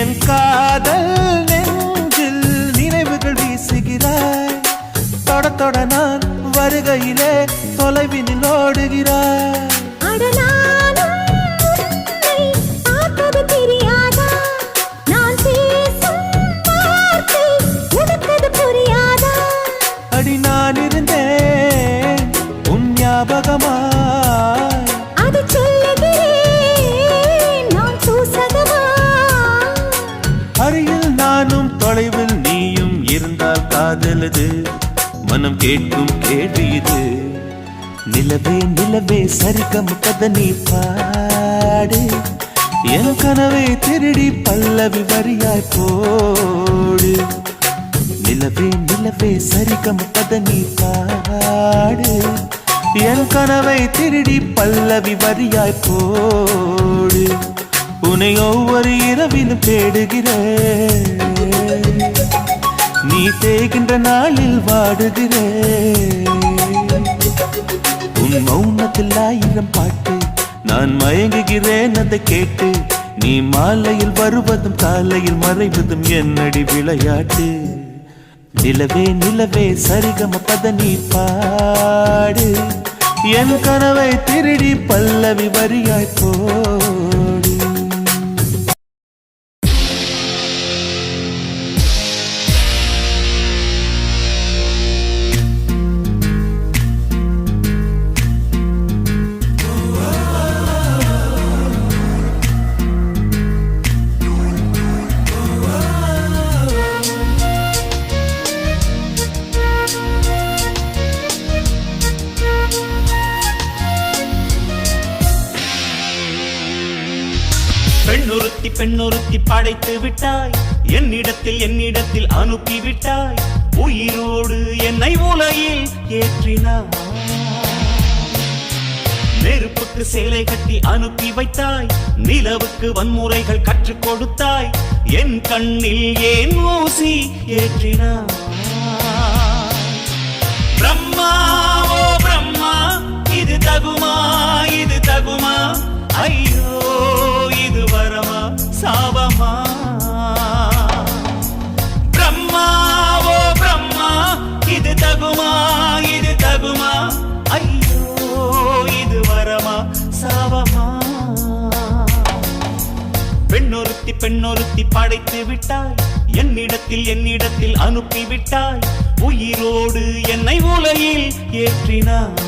என் காதல் நெஞ்சில் நினைவுகள் வீசுகிறாய். தொட தொட நான் வருகையிலே தொலைவினில் ஓடுகிறாய். அடி நான் இருந்தேன் உன் ஞாபகமா, அருகில் நானும் தொலைவில் நீயும் இருந்தால் காதலது மனம் கேட்கும் கேள்வி இது. நிலவே நிலவே சரிகம பத நீ பாடு, என் கனவை திருடி பல்லவி வரியாய் போடு. நிலவே நிலவே சரிகம பத நீ பாடு, என் கனவை திருடி பல்லவி வரியாய் போடு. உன்னை ஒவ்வொரு இரவிலும் தேடுகிறேன், நீ தேகின்ற நாளில் வாடுகிறேன். உன் மௌனத்தில் 1000 பாட்டு, நான் மயங்குகிறேன் அதை கேட்டு. நீ மாலையில் வருவதும் காலையில் மறைவதும் என்னடி விளையாட்டு. நிலவே நிலவே சரிகம பத நீ பாடு, என் கனவை திருடி பல்லவி வரியாய் போடு. பெண்ணொருத்தி படைத்து விட்டாய், என்னிடத்தில் அனுப்பி விட்டாய். உயிரோடு என்னை உலகில் ஏற்றினாய். நெருப்புக்கு சேலை கட்டி அனுப்பி வைத்தாய், நிலவுக்கு வன்முறைகள் கற்றுக் கொடுத்தாய். என் கண்ணில் ஏன் ஊசி ஏற்றினாய். பிரம்மா ஓ பிரம்மா, இது தகுமா இது தகுமா? ஐயோ இது வரமா சாபமா? பிரம்மா ஓ பிரம்மா, இது தகுமா இது தகுமா? ஐயோ இது வரமா சாபமா? பெண்ணொருத்தி படைத்து விட்டாய், என்னிடத்தில் அனுப்பி விட்டாய். உயிரோடு என்னை உலகில் ஏற்றினாய்.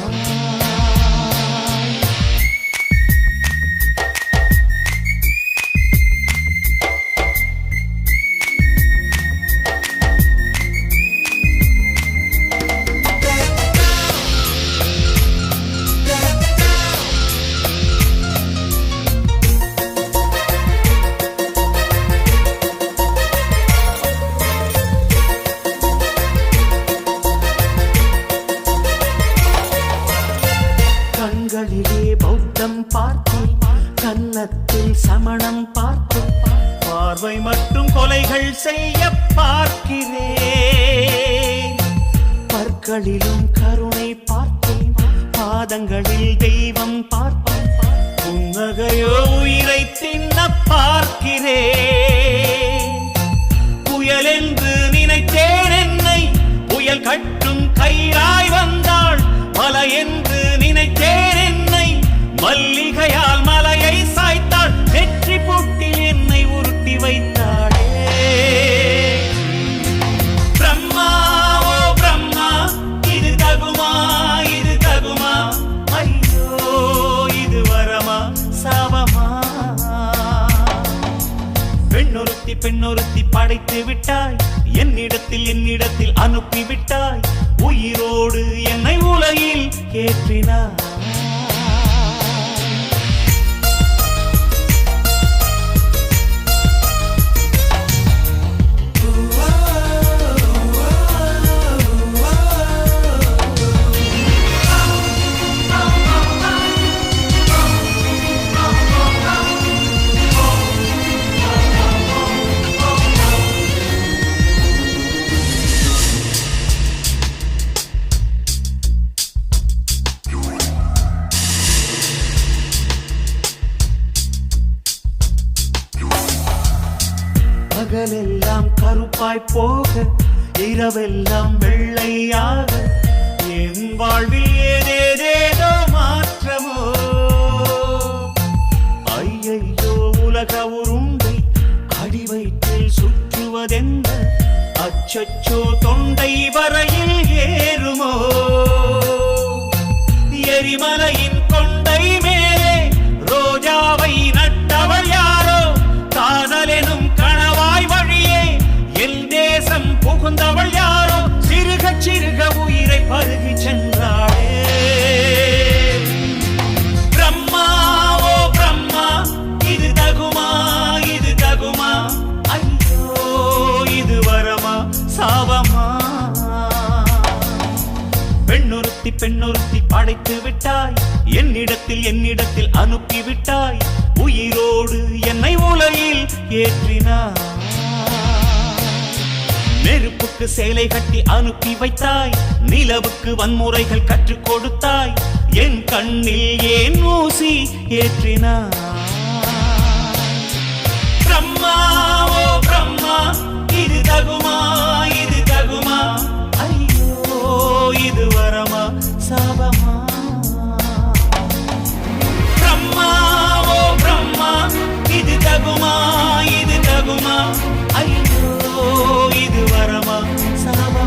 கண்களிலே பௌத்தம் பார்த்தேன், கன்னத்தில் சமணம் பார்த்தேன். பார்வை மட்டும் கொலைகள் செய்ய பார்க்கிறேன். பற்களிலும் கருணை பார்த்தேன், பாதங்களில் தெய்வம் பார்த்தேன். புன்னகையோ உயிரை தின்ன பார்க்கிறேன். புயல் என்று நினைத்தேன் என்னை, புயல் கட்டும் கயிறாய் வந்தாள். மலை என்று நினைத்தேன் என்னை, மல்லிகையால் மலையை சாய்த்தாள். வெற்றி பூட்டில் என்னை உருட்டி வைத்தாளே. பிரம்மா ஓ பிரம்மா, இது தகுமா இது தகுமா? ஐயோ இது வரமா சாபமா? பெண்ணொருத்தி படைத்து விட்டாய், என்னிடத்தில் அனுப்பி விட்டாய். உயிரோடு என்னை உலகில் ஏற்றினாய். பகலெல்லாம் கருப்பாய் போக, இரவெல்லாம் வெள்ளையாக. என் வாழ்வில் ஏதேதேதோ மாற்றமோ. ஐயையோ உலக உருண்டை அடிவயிற்றில் சுற்றுவதென்ன? அச்சச்சோ தொண்டை வரையில் ஏறுமோ? எரிமலையின் கொண்டை மேலே ரோஜாவை நட்டவள் யாரோ? காதலெனும் கணவாய் வழியே எல் தேசம் புகுந்தவள் யாரோ? சிறுக சிறுக உயிர் பருகி சென்றாளே. பிரம்மா ஓ பிரம்மா, இது தகுமா இது தகுமா, ஐயோ இது வரமா சாபமா. பெண்ணொருத்தி படைத்து விட்டாய், என்னிடத்தில் அனுப்பி விட்டாய், உயிரோடு என்னை உலகில் ஏற்றினாய். நெருப்புக்கு சேலை கட்டி அனுப்பி வைத்தாய், நிலவுக்கு வன்முறைகள் கற்றுக் கொடுத்தாய், என் கண்ணில் ஏன் ஊசி ஏற்றினாய். பிரம்மா ஓ பிரம்மா, இது தகுமா இது தகுமா, ஐயோ இது வரமா சாபமா. பிரம்மா ஓ பிரம்மா, இது தகுமா இது தகுமா, ஐயோ இது வரமா சாபமா.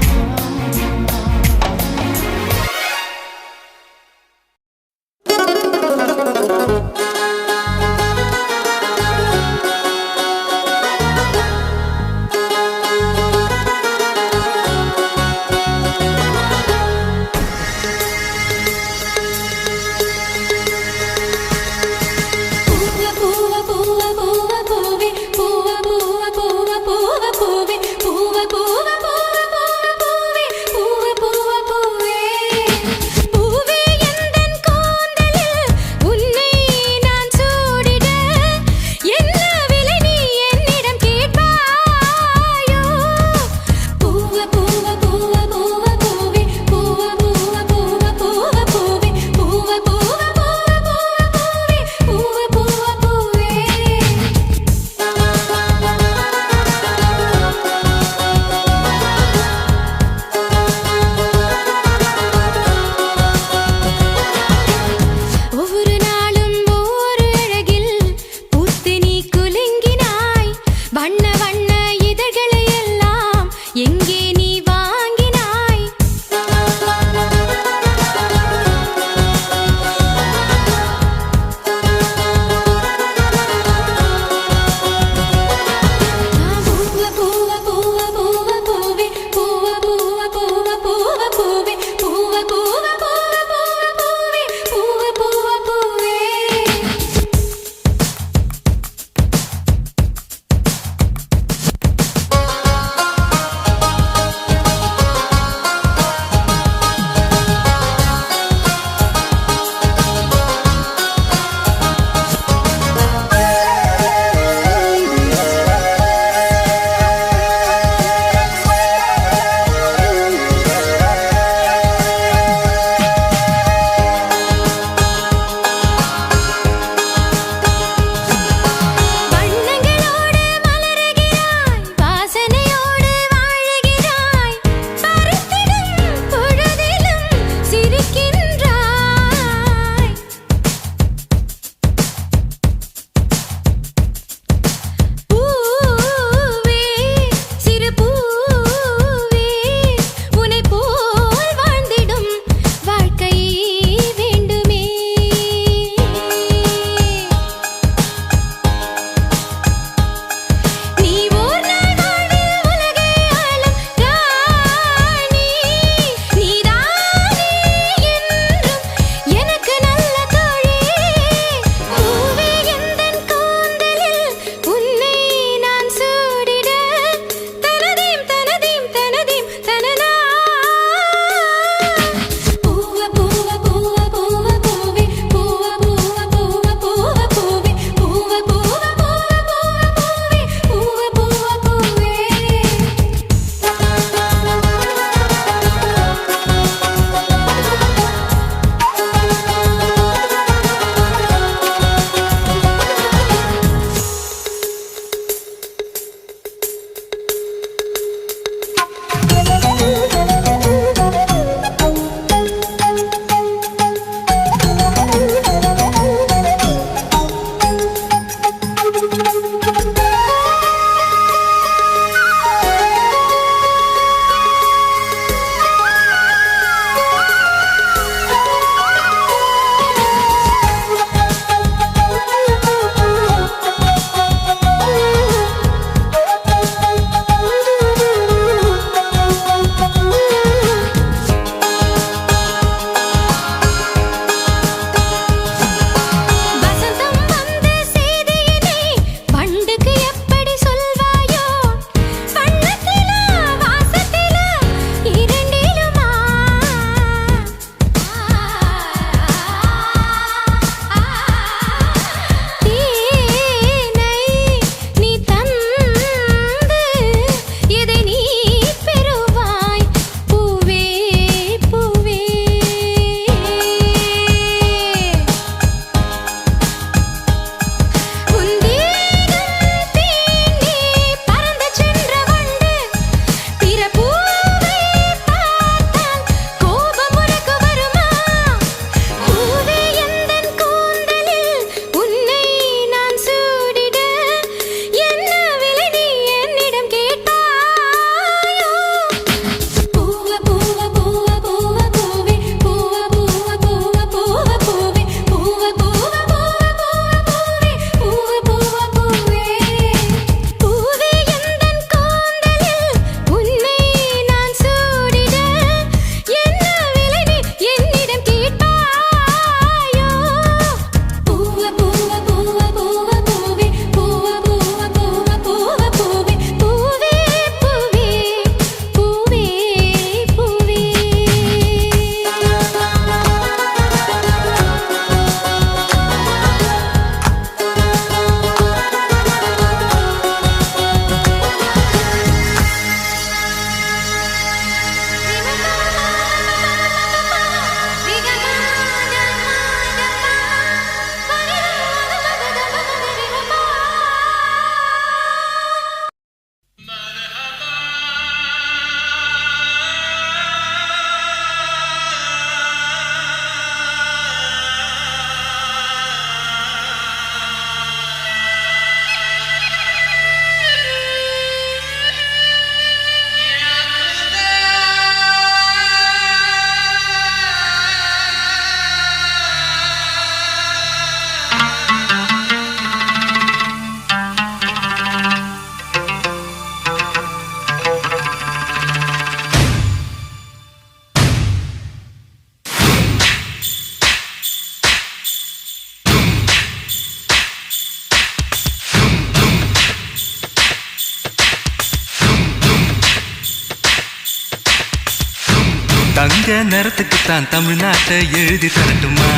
தங்க நிறத்துக்குத்தான் தமிழ்நாட்டை எழுதி தரட்டுமா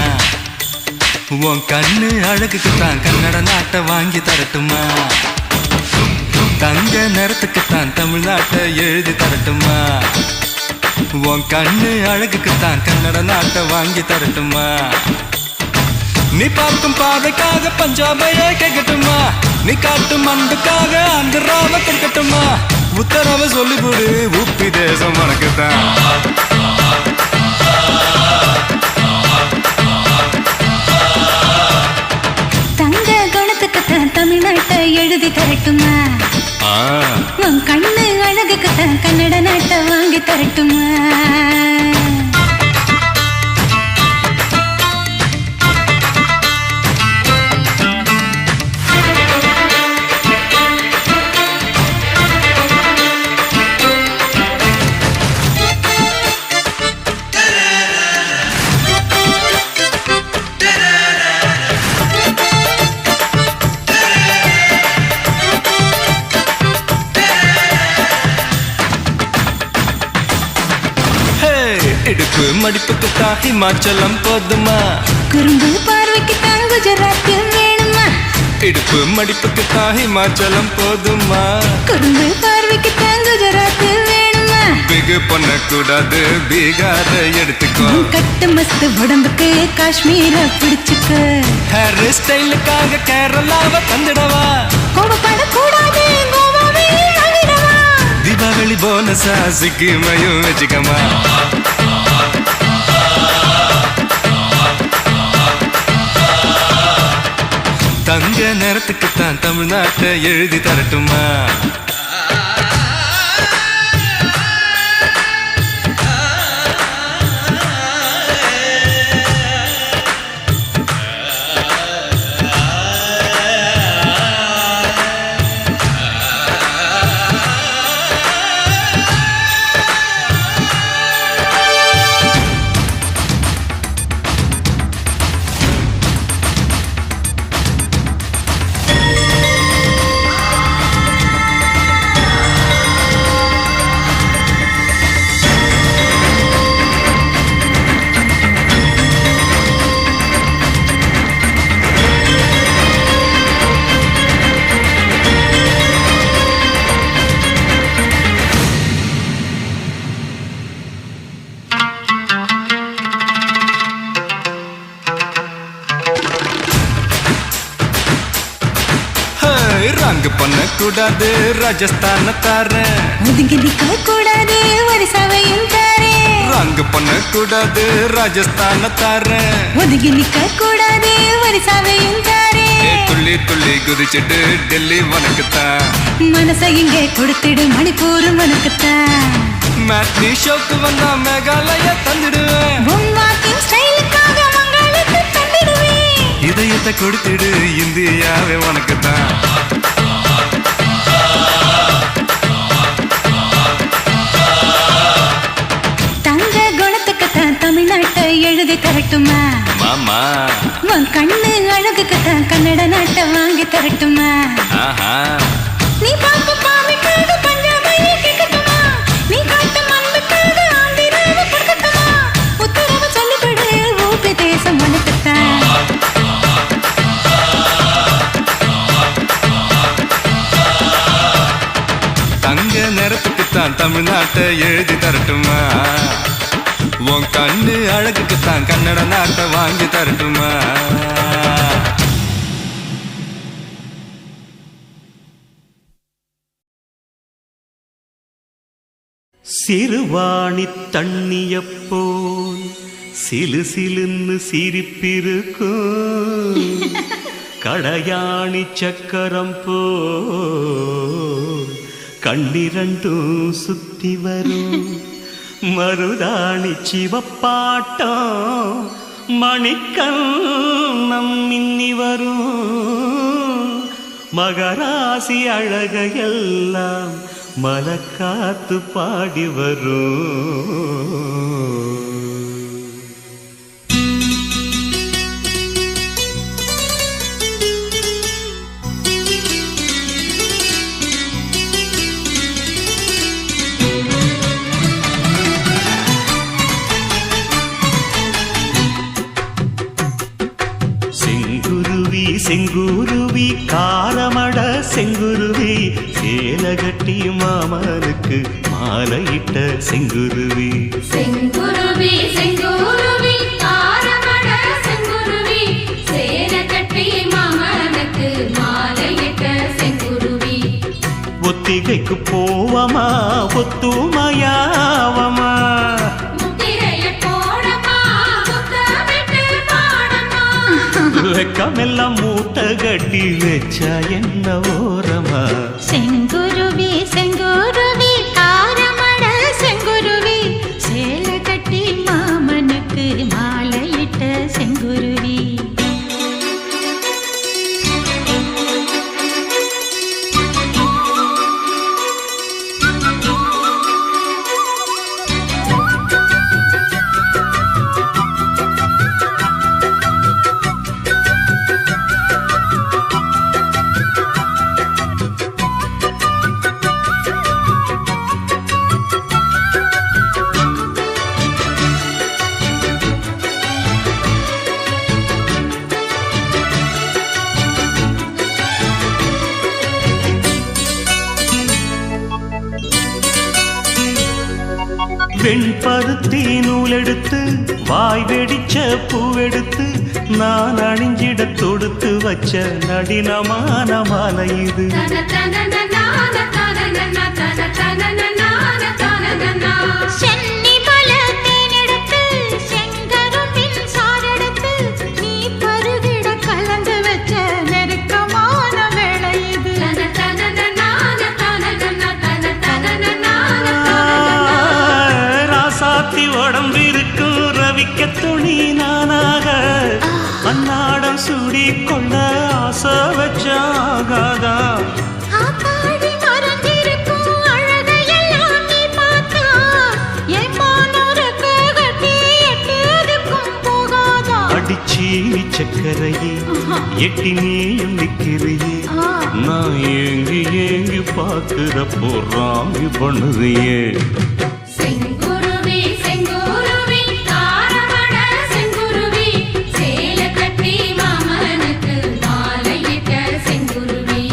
உன் கண்ணு அழகுக்குத்தான் கன்னட நாட்டை வாங்கி தரட்டுமா தங்க நிறத்துக்குத்தான் தமிழ்நாட்டை எழுதி தரட்டுமா உன் கண்ணு அழகுக்குத்தான் கன்னட நாட்டை வாங்கி தரட்டுமா நீ பார்க்கும் பார்வைக்காக பஞ்சாபையே கேட்கட்டுமா நீ காட்டும் அன்புக்காக ஆந்திராவை கொடுக்கட்டுமா உத்தரவை சொல்லிவிடு உப்பி தேசம் உனக்குத்தான் தங்க குணத்துக்குத்தான் தமிழ்நாட்டை எழுதி தரட்டுமா உன் கண்ணு அழகுக்குத்தான் கன்னட நாட்டை வாங்கி தரட்டுமா இடுப்பு மடிப்புக்குத்தான் ஹிமாச்சலம் போதுமா குறும்பு பார்வைக்குத்தான் குஜராத் வேணுமா இடுப்பு மடிப்புக்குத்தான் ஹிமாச்சலம் போதுமா குறும்பு பார்வைக்குத்தான் குஜராத் வேணுமா பிகு பண்ணக்கூடாது பீகார எடுத்துக்கோ கட்டு மஸ்து உடம்புக்கு காஷ்மீர பிடிச்சுக்க ஹேர் ஸ்டைலுக்காக கேரளாவை தந்துடவா கோபப்படக்கூடாது கோவாவே ஆகிடவா தீபாவளி போனஸா சிக்கிமையும் வச்சுக்கமா தங்க நேரத்துக்குத்தான் தமிழ்நாட்டை எழுதி தரட்டுமா ரங்கு பண்ணக்கூடாது ராஜஸ்தான தாரேன் ஒதுங்கி நிக்க கூடாது வரிசவையும் தாரேன் ரங்கு பண்ணக்கூடாது ராஜஸ்தான தாரேன் ஒதுங்கி நிக்க கூடாது வரிசவையும் தாரேன் துள்ளி துள்ளி குதிச்சுட்டு டெல்லி உனக்குத்தான் மனசை இங்கே கொடுத்துடு மணிப்பூர் உனக்குத்தான் மேட்னி ஷோக்கு வந்தா மேகாலய தந்துடுவேன் உன் வாக்கிங் ஸ்டைலுக்காக மங்களுக்கு தந்துடுவேன் இதயத்தை கொடுத்துடு இந்தியாவே உனக்குத்தான் தங்க குணத்துக்குத்தான் தமிழ்நாட்டை எழுதி தரட்டுமா மாமா உன் கண்ணு அழகுக்குத்தான் கன்னட நாட்டை வாங்கி தரட்டுமா ஆஹா நீ பாப்பு பாமிக்காக பஞ்சாபையே கேட்கட்டுமா நீ காட்டும் அன்புக்காக ஆந்திராவை கொடுக்கட்டுமா உத்தரவு சொல்லிவிடு ஊபி தேசம் உனக்குத்தான் தங்க நிறத்துக்குத்தான் தமிழ்நாட்டை எழுதி தரட்டுமா உன் கண்ணு அழகுக்குத்தான் கன்னட நாட்டை வாங்கி தரட்டுமா சிறுவாணி தண்ணியப்போல் சிலு சிலுன்னு சிரிப்பிருக்கும் கடையாணி சக்கரம் போல் கண்ணிரண்டும் சுத்தி வரும் மருதாணி சிவப்பாட்டம் மணிக்கண்ணம் மின்னி வரும் மகராசி அழகையெல்லாம் மலக்காத்து பாடி வரும் செங்குருவி காரமட செங்குருவி சேலகட்டி மாமனுக்கு மாலையிட்ட செங்குருவி செங்குருவி செங்குருவி ஆரமட செங்குருவி சேல கட்டி மாமனுக்கு மாலையிட்ட செங்குருவி ஒத்திகைக்கு போவமா ஒத்துமையாவமா முத்திரைய போடமா முத்தமிட்டு பாடமா வெக்கமெல்லாம் மூட்டை கட்டி வச்சா என்ன ஓரமா செங்குருவி செங்குருவி காரமட செங்குருவி சேல கட்டி மாமனுக்கு மாலையிட்ட செங்குருவி வெண்பருத்தி நூலெடுத்து வாய் வெடிச்ச பூவெடுத்து நான் அணிஞ்சிட தொடுத்து வச்ச நடினமான மாலை இது தன தன நான தன தன தன நான தன சென்னி பல தேனெடுத்து செங்கரும்பின் சாரெடுத்து நீ பருகிட கலந்து வச்ச நெருக்கமான வேளை இது தன தன நான தன தன நான ராசாத்தி உடம்பிருக்கும் ரவிக்க துணி நானாக அன்னாடம் சூடி கொள்ள ஆசை வச்சாகாதா ஆத்தாடி மறந்திருக்கும் அழகையெல்லாம் நீ பார்த்தா என் மானோருக்கு கட்டி எட்டதுக்கும் போகாதா அடிச்சி சக்கரையே எட்டி நீயும் நிக்கிறியே நான் ஏங்கி ஏங்கி பார்க்கிறப்போ ராங்கி பண்ணுறியே செங்குருவி செங்குருவி ஆரமட செங்குருவி சேல கட்டி மாமனுக்கு மாலையிட்ட செங்குருவி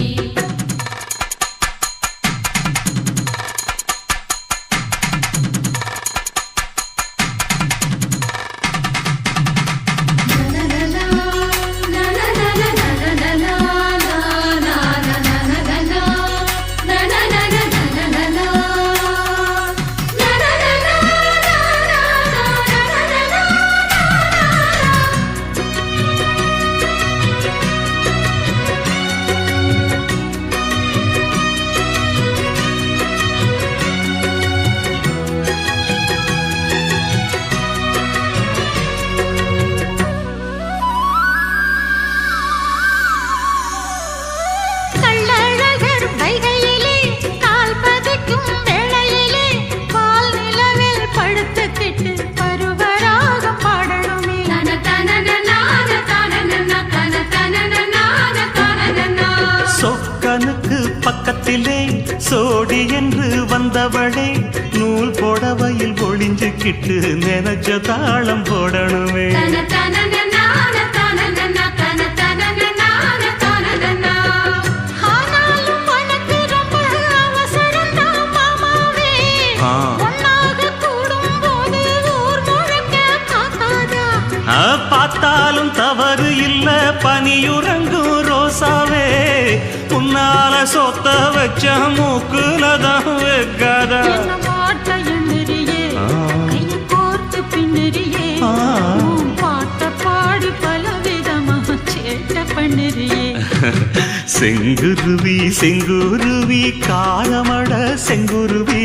கள்ளழகர் வைகையிலே கால் பதிக்கும் வேளையிலே பால் நிலவில் படுத்துக்கிட்டு பருவராகம் பாடணுமே தன தன நான தன தன சொக்கனுக்கு பக்கத்திலே சோடி என்று வந்தவளே நூல் புடவையில் ஒளிஞ்சுக்கிட்டு நினைச்ச தாளம் போடணுமே தன தன நான தன தன ஆனாலும் உனக்கு ரொம்ப அவசரம்தான் மாமாவே ஒன்னாக கூடும்போது ஊர் முழுக்க பார்க்காதா பார்த்தாலும் தவறு இல்ல பனியுறங்கும் ரோசாவே உன்னால சொத்த வச்ச மூக்குலதான் வைக்காதா என்ன மாட்ட எண்ணுறியே கையை கோர்த்து பின்னுறியே உன் பாட்ட பாடி பலவிதமா சேட்ட பண்ணுறியே செங்குருவி செங்குருவி காலமட செங்குருவி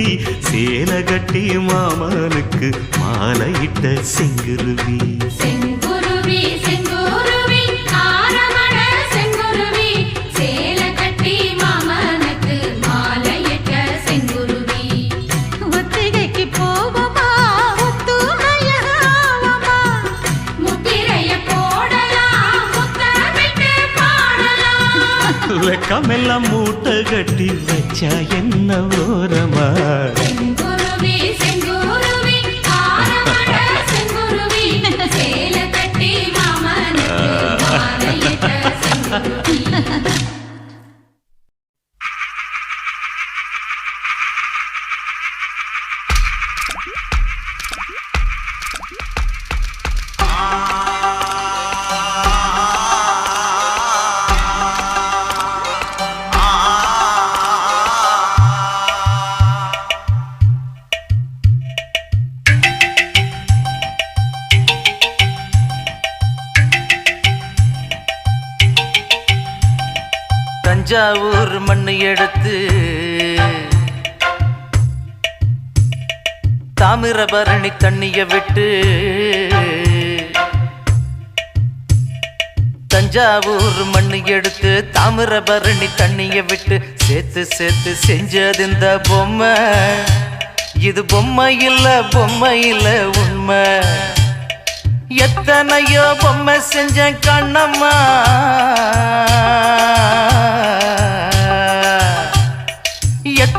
சேலகட்டி மாமனுக்கு மாலையிட்ட செங்குருவி செங்குருவி செங்குருவி ஆரமட செங்குருவி சேல கட்டி மாமனுக்கு மாலையிட்ட செங்குருவி ஒத்திகைக்கு போவமா ஒத்துமையாவமா முத்திரைய போடலாம் முத்தமிட்டு பாடலாம் வெக்கமெல்லாம் மூட்டை கட்டி வச்சா என்ன ஓரமா செங்குருவி செங்குருவி ஆரமட செங்குருவி சேல கட்டி மாமனுக்கு மாலையிட்ட செங்குருவி தஞ்சாவூர் மண்ணு எடுத்து தாமிரபரணி தண்ணிய விட்டு தஞ்சாவூர் மண்ணு எடுத்து தாமிரபரணி தண்ணிய விட்டு சேர்த்து சேர்த்து செஞ்சது இந்த பொம்மை இது பொம்மை இல்ல உண்மை எத்தனையோ பொம்மை செஞ்ச கண்ணம்மா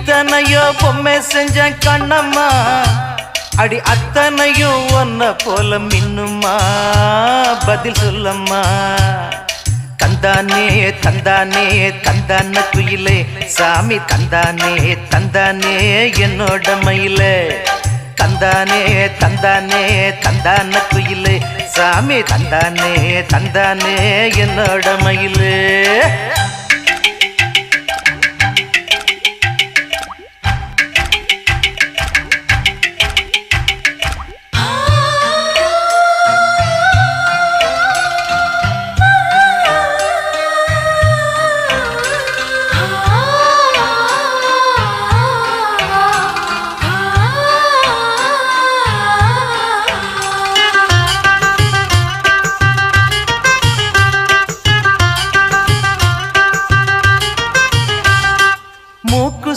எத்தனையோ பொம்மை செஞ்ச கண்ணம்மா அடி அத்தனையும் ஒன்ன போல மின்னுமா பதில் சொல்லம்மா தந்தானே தந்தானே தந்தான குயிலே சாமி தந்தானே தந்தானே என்னோட மயிலே தந்தானே தந்தானே தந்தான குயிலே சாமி தந்தானே தந்தானே என்னோட மயிலே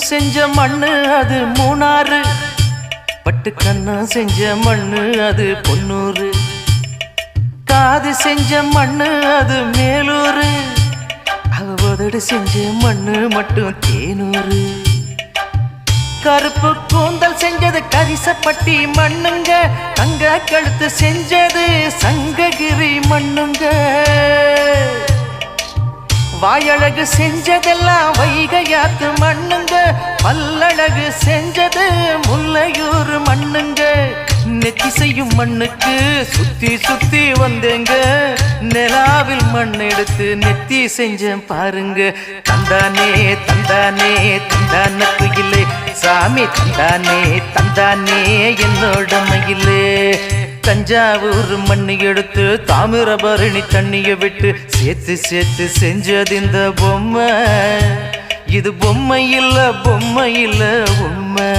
செஞ்ச மண்ணு அது மூணாறு பட்டு கண்ணா செஞ்ச மண்ணு அது பொன்னூறு காது செஞ்ச மண்ணு அது மேலூரு அவ உதடு செஞ்ச மண்ணு மட்டும் தேனூரு கருப்பு கூந்தல் செஞ்சது கரிசப்பட்டி மண்ணுங்க தங்க கழுத்து செஞ்சது சங்ககிரி மண்ணுங்க வாயழகு செஞ்சதெல்லாம் வைகையாத்து மண்ணுங்க பல்லழகு செஞ்சது முல்லையூர் மண்ணுங்க நெத்தி செய்யும் மண்ணுக்கு சுத்தி சுத்தி வந்தேங்க நிலாவில் மண் எடுத்து நெத்தி செஞ்சேன் பாருங்க தந்தானே தந்தானே தந்தான குயிலே சாமி தந்தானே தந்தானே என்னோட மயிலே தஞ்சாவூர் மண்ணு எடுத்து தாமிரபரணி தண்ணிய விட்டு சேர்த்து சேர்த்து செஞ்சது இந்த பொம்மை இது பொம்மை இல்ல உண்மை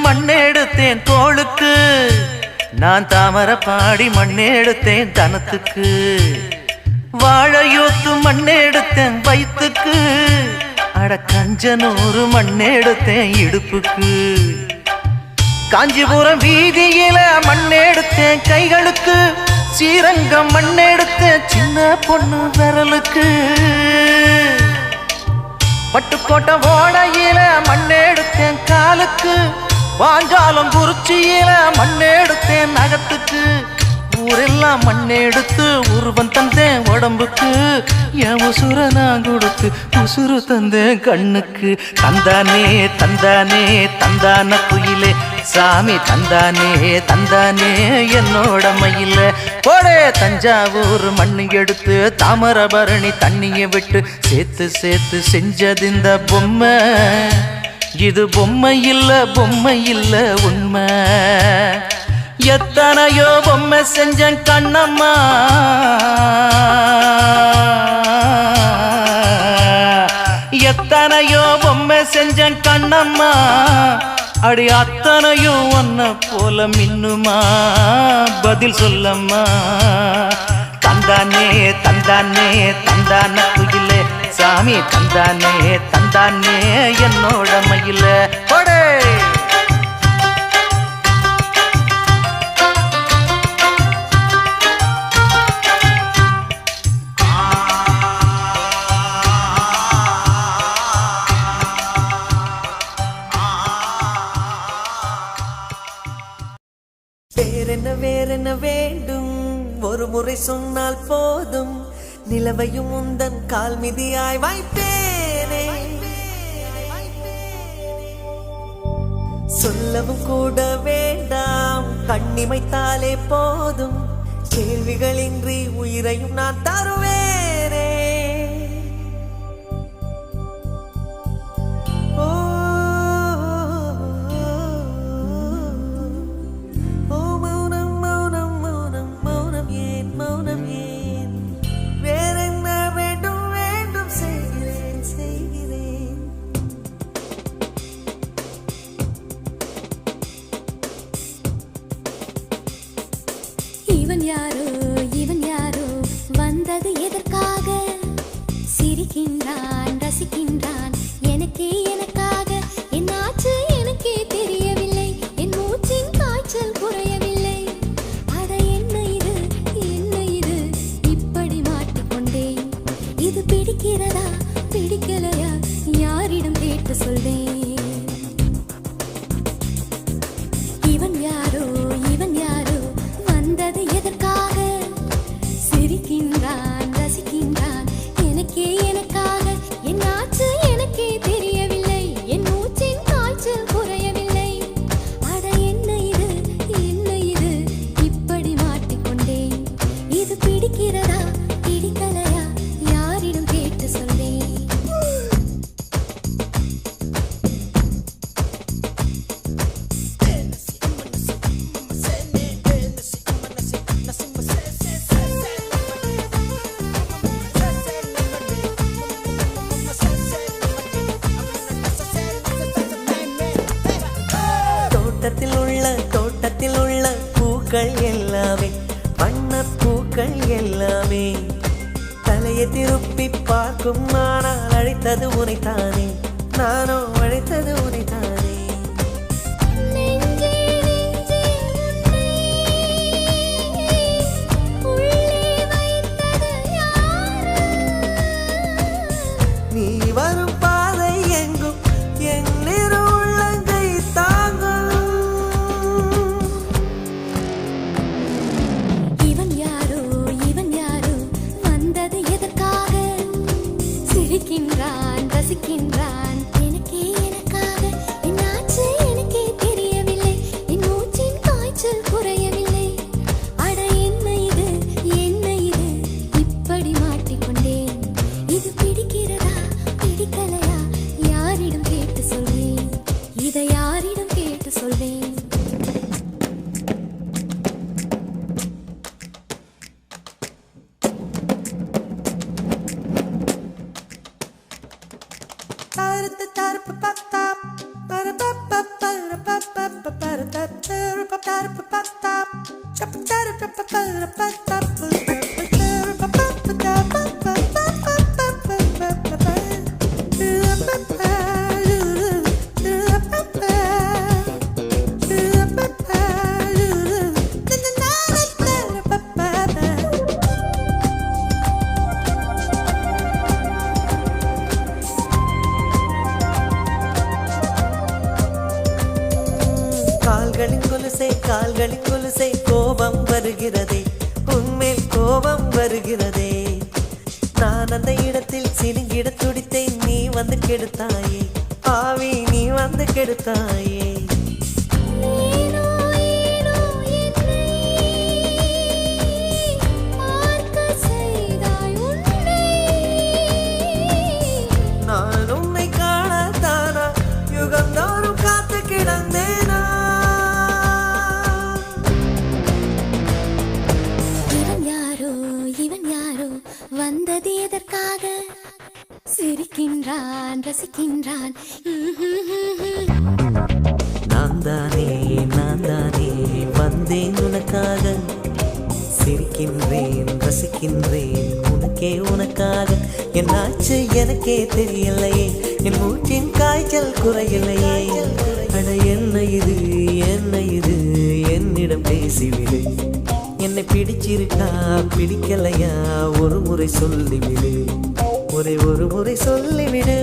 மண்ணெடுத்தேன் தோளுக்கு நான் தாமரை பாடி மண்ணெடுத்தேன் தனத்துக்கு வாழையோத்து மண்ணெடுத்தேன் வயிற்றுக்கு அட கஞ்சனூறு மண்ணெடுத்தேன் இடுப்புக்கு காஞ்சிபுரம் வீதியில மண்ணெடுத்தேன் கைகளுக்கு ஸ்ரீரங்கம் மண்ணெடுத்தேன் சின்ன பொண்ணு விரலுக்கு பட்டுக்கோட்டை ஓடையில மண்ணெடுத்தேன் காலுக்கு வாஞ்சாலம் குறிச்சியில மண்ணெடுத்தேன் நகத்துக்கு ஊரெல்லாம் மண்ணெடுத்து உருவம் தந்தேன் உடம்புக்கு என் உசுர நான் கொடுத்து உசுறு தந்தேன் கண்ணுக்கு தந்தானே தந்தானே தந்தான குயிலே சாமி தந்தானே தந்தானே என்னோட மயில போடே தஞ்சாவூர் மண்ணு எடுத்து தாமிரபரணி தண்ணிய விட்டு சேர்த்து சேர்த்து செஞ்சது இந்த பொம்மை இது பொம்மை இல்ல உண்மை எத்தனையோ பொம்மை செஞ்சேன் கண்ணம்மா எத்தனையோ பொம்மை செஞ்சேன் கண்ணம்மா அடி அத்தனையும் ஒன்ன போல மின்னுமா பதில் சொல்லம்மா தந்தானே தந்தானே தந்தான குயிலே சாமி தந்தானே தந்தானே என்னோட மயில போடே வேறென்ன வேண்டும் ஒரு முறை சொன்னால் போதும் நிலவையும் உந்தன் கால் மிதியாய் வைப்பேனே சொல்லவும் கூட வேண்டாம் கண்ணிமைத்தாலே போதும் கேள்விகளின்றி உயிரையும் நான் தருவேனே இவன் யாரோ வந்தது எதற்காக சிரிக்கின்றான் ரசிக்கின்றான் எனக்காக என்னாச்சு எனக்கே தெரியவில்லை என் மூச்சின் காய்ச்சல் குறையவில்லை அட என்ன இது இப்படி மாட்டிக்கொண்டேன் இது பிடிக்கிறதா பிடிக்கலையா யாரிடம் கேட்டு சொல்வேன் இவன் யாரோ வந்தது எதற்காக சிரிக்கின்றான் ரசிக்கின்றான் எனக்காக என்னாச்சு எனக்கே தெரியவில்லை என் மூச்சின் காய்ச்சல் குறையவில்லை அட என்ன இது இப்படி மாட்டிக்கொண்டேன் இது பிடிக்கிறதா பிடிக்கலையா யாரிடம் கேட்டு சொல்வேன் தோட்டத்தில் உள்ள பூக்கள் எல்லாமே வண்ணப் பூக்கள் எல்லாமே தலையை திருப்பி பார்க்கும் ஆனால் அழைத்தது உனைத்தானே நானோ அழைத்தது உனைத்தானே நீ வரும் பாதை எங்கும் என் உள்ளங்கை தாங்கும் இவன் யாரோ வந்தது எதற்காக சிரிக்கின்றான் ரசிக்கின்றான் எனக்காக என்னாச்சு எனக்கே தெரியவில்லை என் மூச்சின் காய்ச்சல் குறையவில்லை அட என்ன இது இப்படி மாட்டிக்கொண்டேன் இது பிடிக்கிறதா பிடிக்கலையா யாரிடம் கேட்டு சொல்வேன் இதை யாரிடம் கேட்டு சொல்வேன் கால்களின் கொலுசை கோபம் வருகிறதே உன்மேல் கோபம் வருகிறதே நான் அந்த இடத்தில் சினுங்கிட துடித்தேன் நீ வந்து கெடுத்தாயே ஆவி நீ வந்து கெடுத்தாயே நான் உன்னை காணத்தானா யுகந்தோறும் காத்து கிடந்தேனா இவன் யாரோ வந்தது எதற்காக சிரிக்கின்றான் ரசிக்கின்றான் நான் தானே வந்தேன் உனக்காக சிரிக்கின்றேன் ரசிக்கின்றேன் உனக்காக என்னாச்சு எனக்கே தெரியலையே என் மூச்சின் காய்ச்சல் குறையலையே அட என்ன இது என்னிடம் பேசிவிடு என்னை பிடிச்சிருக்கா பிடிக்கலையா ஒரு முறை சொல்லிவிடு ஒரு முறை சொல்லிவிடு